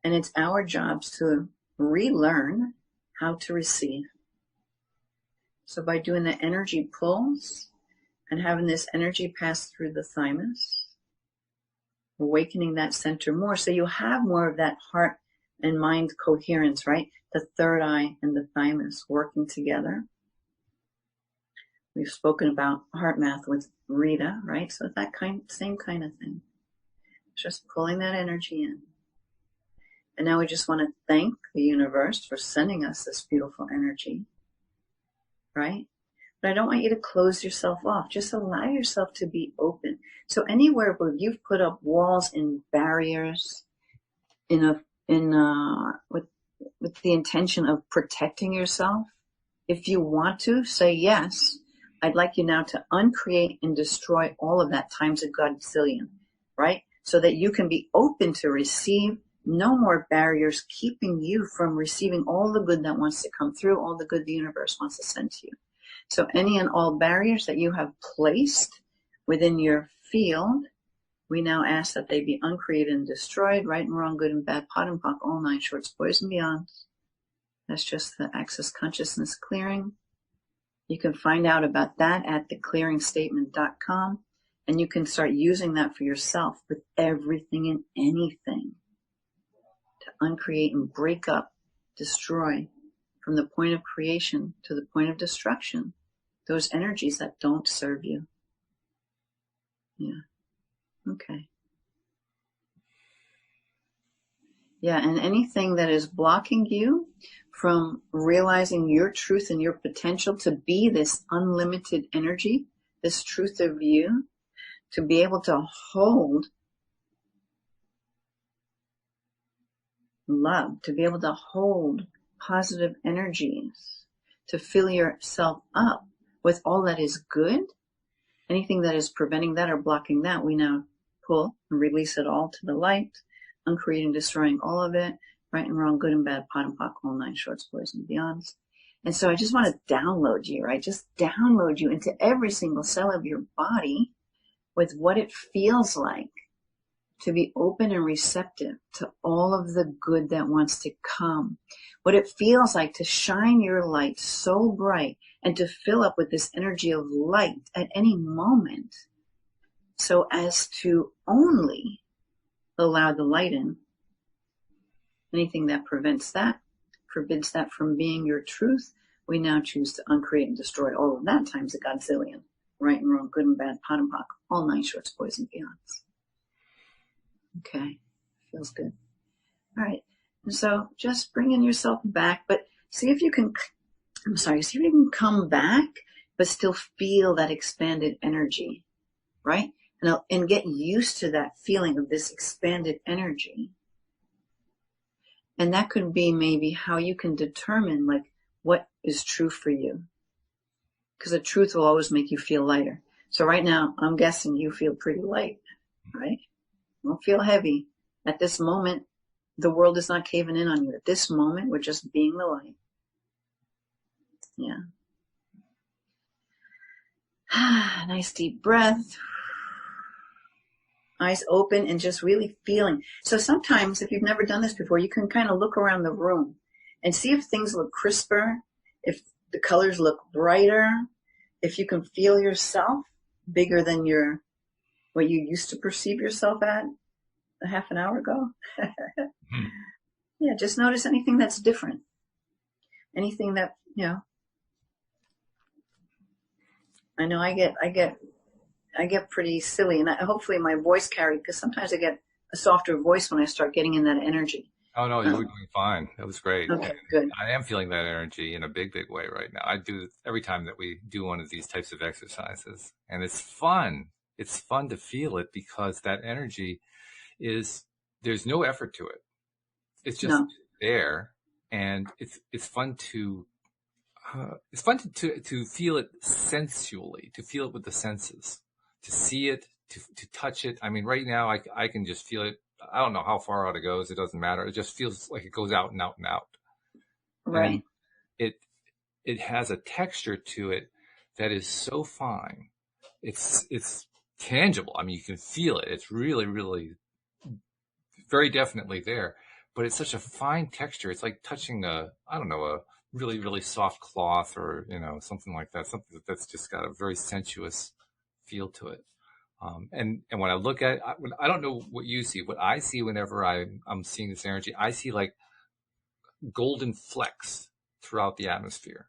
And it's our jobs to relearn how to receive. So by doing the energy pulls and having this energy pass through the thymus, awakening that center more, so you have more of that heart and mind coherence, right? The third eye and the thymus working together. We've spoken about heart math with Rita, right? So that same kind of thing. Just pulling that energy in. And now we just want to thank the universe for sending us this beautiful energy, right? But I don't want you to close yourself off. Just allow yourself to be open. So anywhere where you've put up walls and barriers with the intention of protecting yourself, if you want to, say yes. I'd like you now to uncreate and destroy all of that times a godzillion, right? So that you can be open to receive. No more barriers keeping you from receiving all the good that wants to come through, all the good the universe wants to send to you. So any and all barriers that you have placed within your field, we now ask that they be uncreated and destroyed, right and wrong, good and bad, pot and pock, all nine shorts, boys and beyond. That's just the access consciousness clearing. You can find out about that at theclearingstatement.com, and you can start using that for yourself with everything and anything to uncreate and break up, destroy from the point of creation to the point of destruction, those energies that don't serve you. Yeah. Okay. Yeah, and anything that is blocking you from realizing your truth and your potential to be this unlimited energy, this truth of you, to be able to hold love, to be able to hold positive energies, to fill yourself up with all that is good, anything that is preventing that or blocking that, we now pull and release it all to the light, uncreating, destroying all of it, right and wrong, good and bad, pot and pock, all nine shorts, boys and beyonds. And so I just want to download you, right? Just download you into every single cell of your body with what it feels like to be open and receptive to all of the good that wants to come. What it feels like to shine your light so bright and to fill up with this energy of light at any moment, so as to only allow the light in. Anything that prevents that, forbids that from being your truth, we now choose to uncreate and destroy all of that times a godzillion. Right and wrong, good and bad, pot and pock, all nine shorts, boys and beyonds. Okay, feels good. All right, and so just bringing yourself back, but see if you can come back, but still feel that expanded energy, right? And get used to that feeling of this expanded energy. And that could be maybe how you can determine like what is true for you. Because the truth will always make you feel lighter. So right now, I'm guessing you feel pretty light, right? You don't feel heavy. At this moment, the world is not caving in on you. At this moment, we're just being the light. Yeah. Nice deep breath. Eyes open and just really feeling. So sometimes, if you've never done this before, you can kind of look around the room and see if things look crisper, if the colors look brighter, if you can feel yourself bigger than what you used to perceive yourself at a half an hour ago. Yeah, just notice anything that's different. Anything that, I know I get pretty silly, and hopefully my voice carried, because sometimes I get a softer voice when I start getting in that energy. Oh no, you were doing fine. That was great. Okay, And good. I am feeling that energy in a big, big way right now. I do every time that we do one of these types of exercises, and it's fun. It's fun to feel it because that energy is, there's no effort to it. It's just No, there, and it's fun to feel it sensually, to feel it with the senses, to see it, to touch it. I mean, right now I can just feel it. I don't know how far out it goes. It doesn't matter. It just feels like it goes out and out and out. And right. it, it has a texture to it that is so fine. It's tangible. I mean, you can feel it. It's really, really very definitely there, but it's such a fine texture. It's like touching I don't know, a really, really soft cloth or, something like that. Something that's just got a very sensuous feel to it. And when I look at it, I don't know what you see. What I see whenever I'm seeing this energy, I see like golden flecks throughout the atmosphere,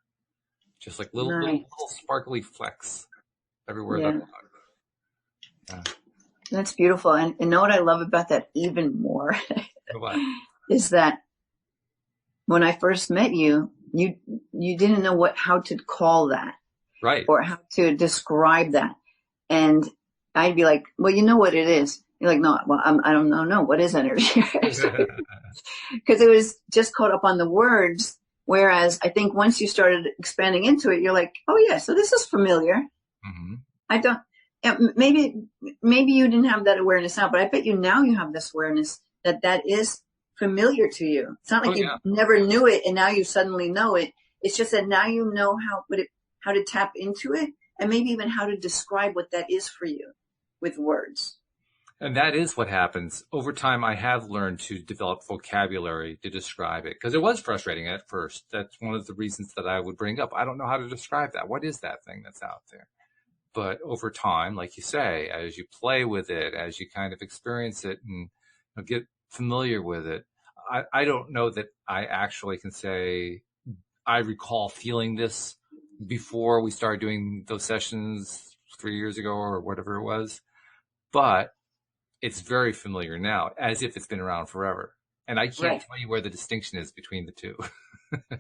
just like Nice. little sparkly flecks everywhere that I Yeah, look. Yeah. that's beautiful. And you know what I love about that even more What? is that when I first met you, you didn't know how to call that Right. or how to describe that. And I'd be like, well, you know what it is. You're like, no, well, I don't know. What is energy? Because it was just caught up on the words. Whereas I think once you started expanding into it, you're like, oh yeah, so this is familiar. Mm-hmm. I don't, maybe you didn't have that awareness now, but I bet you now you have this awareness that is familiar to you. It's not like you never knew it and now you suddenly know it. It's just that now you know how to tap into it and maybe even how to describe what that is for you with words. And that is what happens. Over time, I have learned to develop vocabulary to describe it because it was frustrating at first. That's one of the reasons that I would bring up. I don't know how to describe that. What is that thing that's out there? But over time, like you say, as you play with it, as you kind of experience it and get familiar with it, I don't know that I actually can say I recall feeling this before we started doing those sessions 3 years ago or whatever it was. But it's very familiar now, as if it's been around forever. And I can't tell you where the distinction is between the two.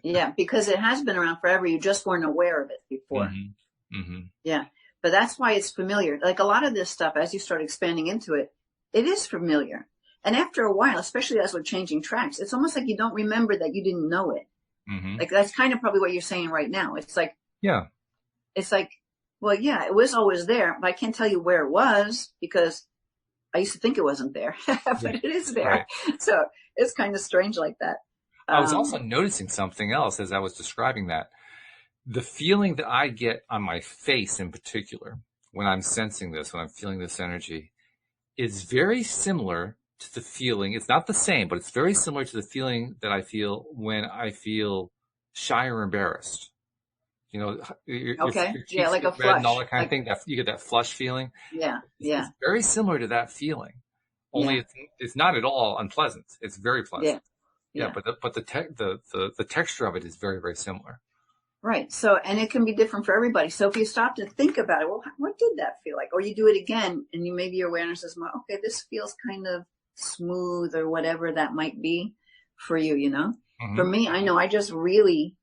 Yeah, because it has been around forever. You just weren't aware of it before. Mm-hmm. Mm-hmm. Yeah, but that's why it's familiar. Like a lot of this stuff, as you start expanding into it, it is familiar. And after a while, especially as we're changing tracks, it's almost like you don't remember that you didn't know it. Mm-hmm. Like that's kind of probably what you're saying right now. It's like, yeah, it's like, well, yeah, it was always there, but I can't tell you where it was because I used to think it wasn't there, but it is there. Right. So it's kind of strange like that. I was also noticing something else as I was describing that. The feeling that I get on my face in particular, when I'm sensing this, when I'm feeling this energy, is very similar to the feeling. It's not the same, but it's very similar to the feeling that I feel when I feel shy or embarrassed. Your cheeks like get a red flush. And all that kind of thing. You get that flush feeling. Yeah, It's very similar to that feeling. Only it's not at all unpleasant. It's very pleasant. Yeah. But the texture of it is very, very similar. Right. So, and it can be different for everybody. So if you stop to think about it, well, what did that feel like? Or you do it again and maybe your awareness is more, okay, this feels kind of smooth or whatever that might be for you, Mm-hmm. For me, I know I just really,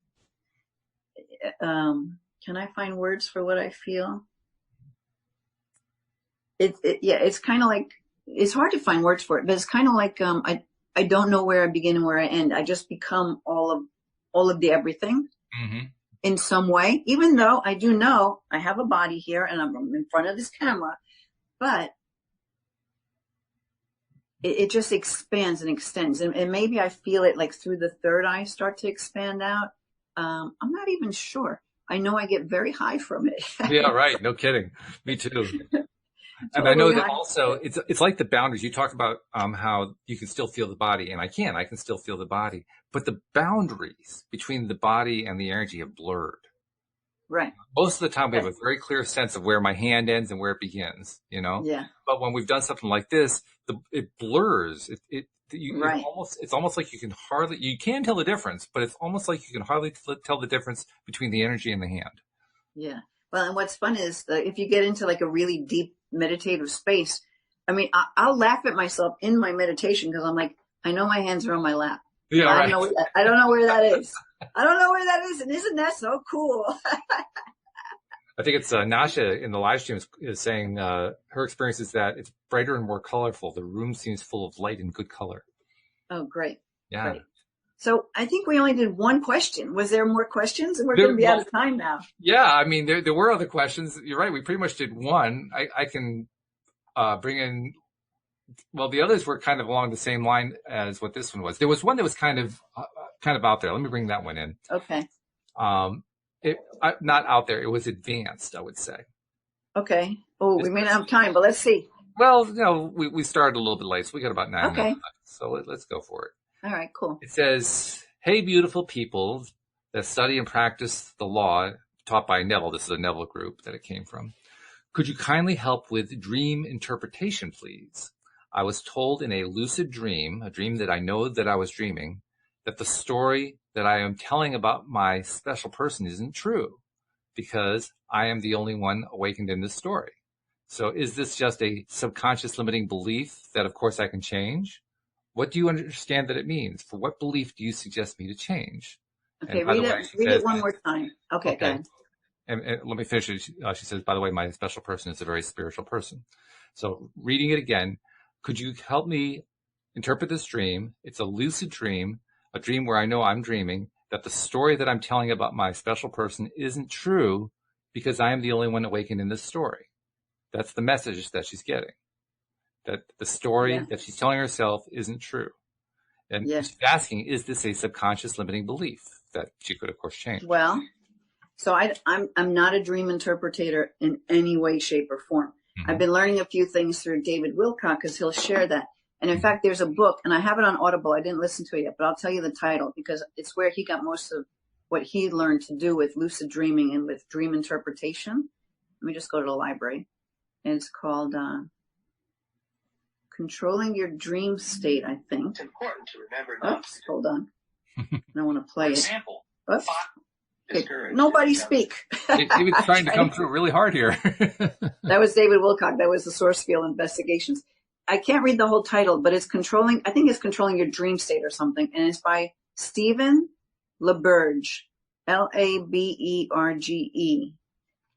can I find words for what I feel? It's kind of like, it's hard to find words for it, but it's kind of like, I don't know where I begin and where I end. I just become all of the everything. Mm-hmm. In some way, even though I do know I have a body here and I'm in front of this camera, but it just expands and extends. And maybe I feel it like through the third eye start to expand out. I'm not even sure. I know I get very high from it. Yeah, right. No kidding. Me too. And I know that also it's like the boundaries. You talked about how you can still feel the body, and I can still feel the body, but the boundaries between the body and the energy have blurred. Right. Most of the time we have a very clear sense of where my hand ends and where it begins, Yeah. But when we've done something like this, it blurs. It's almost like you can tell the difference, but it's almost like you can hardly tell the difference between the energy and the hand. Yeah. Well, and what's fun is if you get into like a really deep meditative space, I mean, I'll laugh at myself in my meditation because I'm like, I know my hands are on my lap. Yeah, right. I don't know where that is. I don't know where that is. And isn't that so cool? I think it's Nasha in the live stream is saying her experience is that it's brighter and more colorful. The room seems full of light and good color. Oh, great. Yeah. Great. So I think we only did one question. Was there more questions? We're going to be out of time now. Yeah, I mean, there were other questions. You're right. We pretty much did one. I can bring in, well, the others were kind of along the same line as what this one was. There was one that was kind of out there. Let me bring that one in. Okay. Not out there. It was advanced, I would say. Okay. Oh, we may not have time, but let's see. Well, we started a little bit late, so we got about 9 minutes left. So let's go for it. All right, cool. It says, "Hey, beautiful people that study and practice the law taught by Neville." This is a Neville group that it came from. "Could you kindly help with dream interpretation, please? I was told in a lucid dream, a dream that I know that I was dreaming, that the story that I am telling about my special person isn't true because I am the only one awakened in this story. So is this just a subconscious limiting belief that, of course, I can change? What do you understand that it means? For what belief do you suggest me to change?" Okay, read it one more time. Okay, go ahead. And let me finish it. She says, "By the way, my special person is a very spiritual person." So reading it again, could you help me interpret this dream? It's a lucid dream, a dream where I know I'm dreaming, that the story that I'm telling about my special person isn't true because I am the only one awakened in this story. That's the message that she's getting. That the story that she's telling herself isn't true. And she's asking, is this a subconscious limiting belief that she could, of course, change? Well, so I'm not a dream interpreter in any way, shape, or form. Mm-hmm. I've been learning a few things through David Wilcock because he'll share that. And in fact, there's a book, and I have it on Audible. I didn't listen to it yet, but I'll tell you the title because it's where he got most of what he learned to do with lucid dreaming and with dream interpretation. Let me just go to the library. And it's called Controlling Your Dream State, I think. It's important to remember not Oops, hold on. I don't want to play it. Example. Oops. Okay. Nobody speak. David's trying to come through really hard here. That was David Wilcock. That was the Source Field Investigations. I can't read the whole title, but it's Controlling Your Dream State or something. And it's by Stephen LaBerge, Laberge.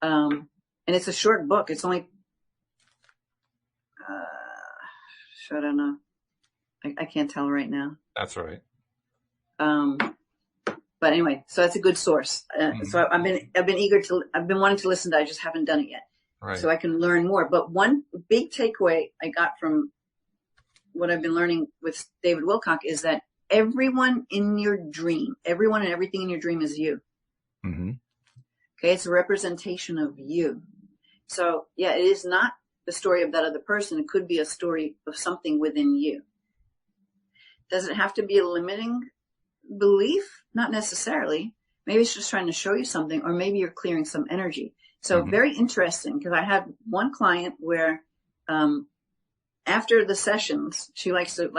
And it's a short book. It's only, I don't know. I can't tell right now. That's right. But anyway, so that's a good source. So I've been wanting to listen to it. I just haven't done it yet. Right. So I can learn more. But one big takeaway I got from what I've been learning with David Wilcock is that everyone in your dream, everyone and everything in your dream is you. Mm-hmm. Okay. It's a representation of you. So yeah, it is not the story of that other person. It could be a story of something within you. Does it have to be a limiting belief? Not necessarily. Maybe it's just trying to show you something, or maybe you're clearing some energy. So very interesting, because I had one client where after the sessions, she likes to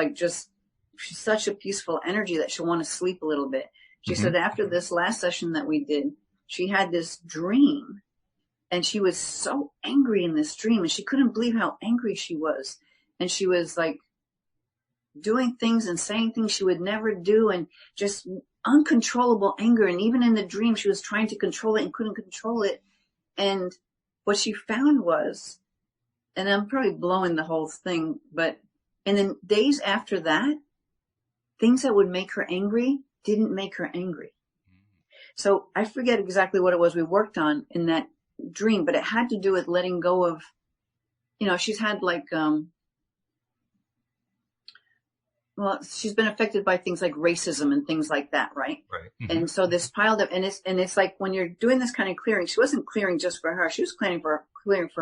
she's such a peaceful energy that she'll want to sleep a little bit. She said after this last session that we did, she had this dream, and she was so angry in this dream, and she couldn't believe how angry she was. And she was like doing things and saying things she would never do, and just uncontrollable anger. And even in the dream, she was trying to control it and couldn't control it. And what she found was, and I'm probably blowing the whole thing, but in the days after that, things that would make her angry didn't make her angry. So I forget exactly what it was we worked on in that dream, but it had to do with letting go of, she's had she's been affected by things like racism and things like that, right? Right. Mm-hmm. And so this piled up, and it's like when you're doing this kind of clearing, she wasn't clearing just for her. She was clearing for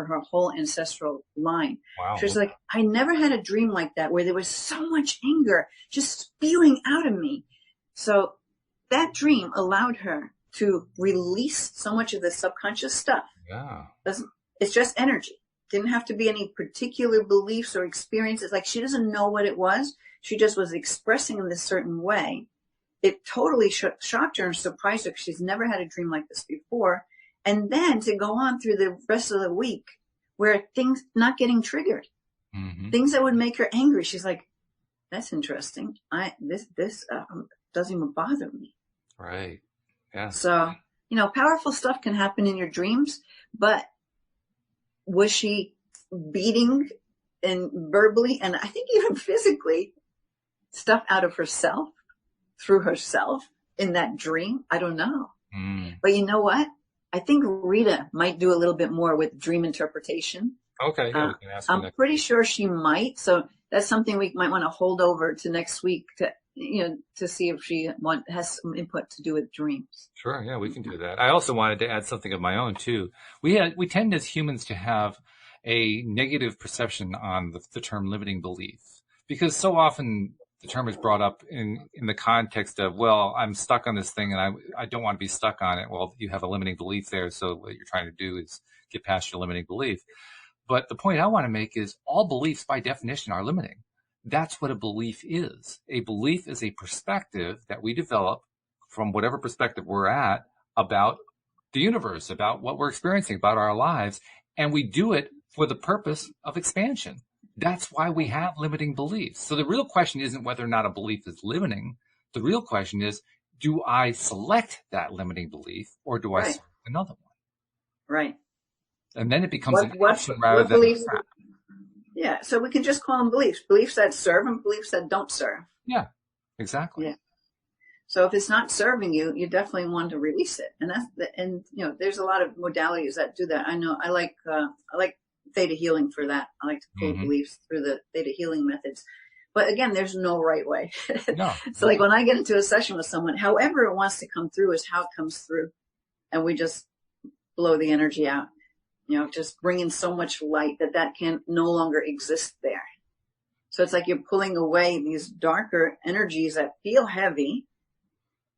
her whole ancestral line. Wow. She was like, I never had a dream like that where there was so much anger just spewing out of me. So that dream allowed her to release so much of the subconscious stuff. Yeah. It's just energy. Didn't have to be any particular beliefs or experiences. Like, she doesn't know what it was. She just was expressing in this certain way. It totally shocked her and surprised her because she's never had a dream like this before. And then to go on through the rest of the week where things not getting triggered, things that would make her angry. She's like, that's interesting. This doesn't even bother me. Right. Yeah. So, powerful stuff can happen in your dreams, but was she beating and verbally and I think even physically stuff out of herself through herself in that dream? I don't know. But you know what? I think Rita might do a little bit more with dream interpretation. Okay. Yeah, we can ask her I'm next pretty week. sure she might. So that's something we might want to hold over to next week to see if she has some input to do with dreams. Sure. Yeah, we can do that. I also wanted to add something of my own too. We tend as humans to have a negative perception on the term limiting belief, because so often the term is brought up in the context of, well, I'm stuck on this thing and I don't want to be stuck on it. Well, you have a limiting belief there. So what you're trying to do is get past your limiting belief. But the point I want to make is all beliefs by definition are limiting. That's what a belief is. A belief is a perspective that we develop from whatever perspective we're at about the universe, about what we're experiencing, about our lives. And we do it for the purpose of expansion. That's why we have limiting beliefs. So the real question isn't whether or not a belief is limiting. The real question is, do I select that limiting belief or do I select another one? Right. And then it becomes an option rather than beliefs. Yeah. So we can just call them beliefs. Beliefs that serve and beliefs that don't serve. Yeah, exactly. Yeah. So if it's not serving you, you definitely want to release it. And there's a lot of modalities that do that. I know I like theta healing for that. I like to pull beliefs through the theta healing methods. But again, there's no right way. No. So like when I get into a session with someone, however it wants to come through is how it comes through. And we just blow the energy out. Just bring in so much light that can no longer exist there. So it's like you're pulling away these darker energies that feel heavy,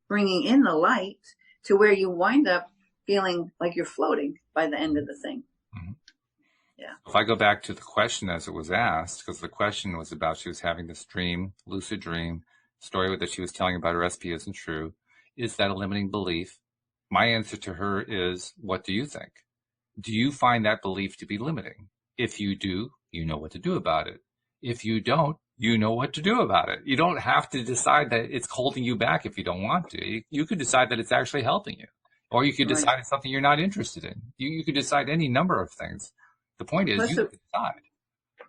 bringing in the light to where you wind up feeling like you're floating by the end of the thing. Mm-hmm. Yeah. If I go back to the question as it was asked, because the question was about she was having this dream, lucid dream, story that she was telling about her SP isn't true. Is that a limiting belief? My answer to her is, what do you think? Do you find that belief to be limiting? If you do, you know what to do about it. If you don't, you know what to do about it. You don't have to decide that it's holding you back if you don't want to. You could decide that it's actually helping you. Or you could decide it's something you're not interested in. You could decide any number of things. The point is, you could decide.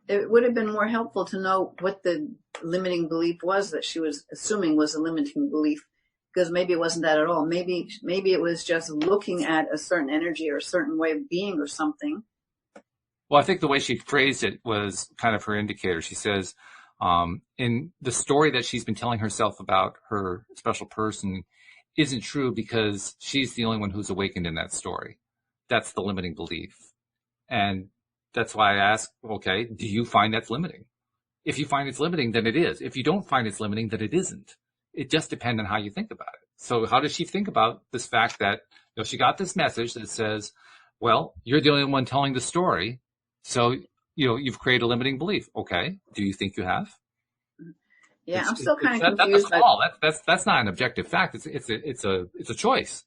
It would have been more helpful to know what the limiting belief was that she was assuming was a limiting belief. Because maybe it wasn't that at all. Maybe it was just looking at a certain energy or a certain way of being or something. Well, I think the way she phrased it was kind of her indicator. She says, in the story that she's been telling herself about her special person isn't true because she's the only one who's awakened in that story. That's the limiting belief. And that's why I ask, okay, do you find that's limiting? If you find it's limiting, then it is. If you don't find it's limiting, then it isn't. It just depends on how you think about it. So how does she think about this fact that she got this message that says, well, you're the only one telling the story. So, you've created a limiting belief. Okay. Do you think you have? Yeah, I'm still kind of confused. That's a call. That's not an objective fact. It's a choice.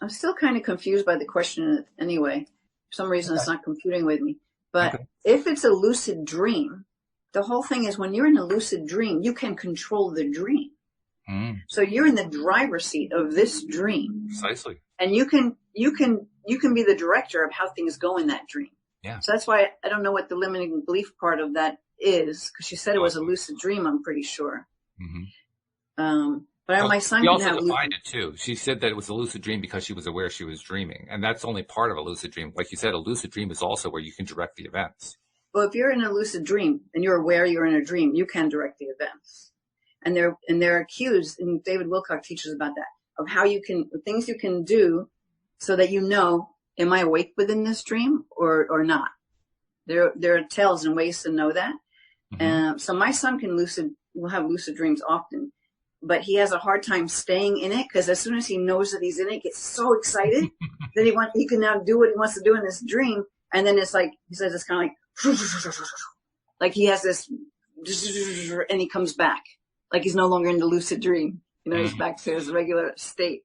I'm still kind of confused by the question anyway. For some reason, It's not computing with me. But if it's a lucid dream, the whole thing is when you're in a lucid dream, you can control the dream. So you're in the driver's seat of this dream. Precisely. And you can be the director of how things go in that dream. Yeah. So that's why I don't know what the limiting belief part of that is, because she said it was a lucid dream, I'm pretty sure. Mm-hmm. But my son can also defined it too. She said that it was a lucid dream because she was aware she was dreaming. And that's only part of a lucid dream. Like you said, a lucid dream is also where you can direct the events. Well, if you're in a lucid dream and you're aware you're in a dream, you can direct the events. And there are cues, and David Wilcock teaches about that, of how things you can do so that am I awake within this dream or not? There are tells and ways to know that. Mm-hmm. So my son will have lucid dreams often, but he has a hard time staying in it because as soon as he knows that he's in it, he gets so excited that he can now do what he wants to do in this dream. And then it's like, he says it's kind of like he has this, and he comes back. Like he's no longer in the lucid dream. He's back to his regular state.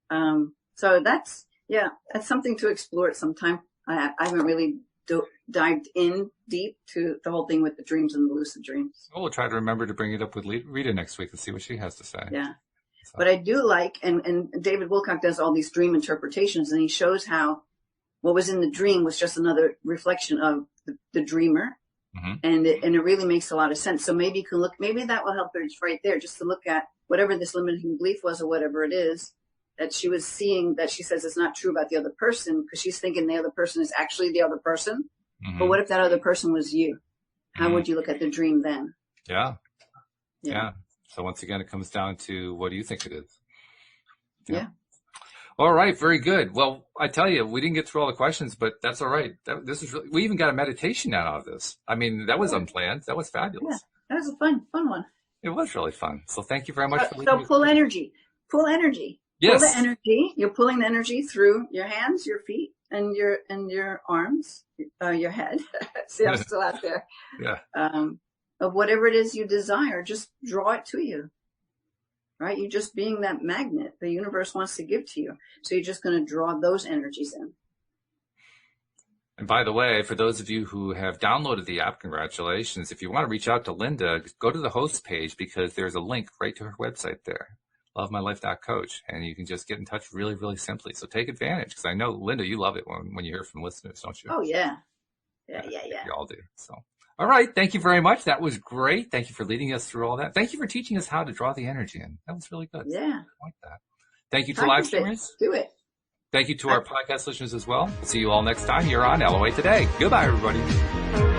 So that's something to explore at some time. I haven't really dived in deep to the whole thing with the dreams and the lucid dreams. Well, we'll try to remember to bring it up with Rita next week and see what she has to say. Yeah. So. But I do like, and David Wilcock does all these dream interpretations, and he shows how what was in the dream was just another reflection of the dreamer. Mm-hmm. And it really makes a lot of sense. So maybe you can look, maybe that will help her right there, just to look at whatever this limiting belief was or whatever it is that she was seeing that she says is not true about the other person, because she's thinking the other person is actually the other person. Mm-hmm. But what if that other person was you? How would you look at the dream then? Yeah. So once again, it comes down to, what do you think it is? Yeah. All right. Very good. Well, I tell you, we didn't get through all the questions, but that's all right. This is really, we even got a meditation out of this. I mean, that was unplanned. That was fabulous. Yeah, that was a fun one. It was really fun. So thank you very much. So pull energy. Pull energy. Yes. Pull the energy. You're pulling the energy through your hands, your feet, and your arms, your head. See, I'm still out there. Yeah. Of whatever it is you desire, just draw it to you. Right? You're just being that magnet the universe wants to give to you. So you're just going to draw those energies in. And by the way, for those of you who have downloaded the app, congratulations. If you want to reach out to Linda, go to the host page, because there's a link right to her website there, lovemylife.coach, and you can just get in touch really, really simply. So take advantage, because I know, Linda, you love it when you hear from listeners, don't you? Oh, yeah. Yeah. You all do. So. All right. Thank you very much. That was great. Thank you for leading us through all that. Thank you for teaching us how to draw the energy in. That was really good. Yeah. I like that. Thank you to live streamers. Do it. Thank you to our podcast listeners as well. See you all next time here on LOA Today. Goodbye, everybody.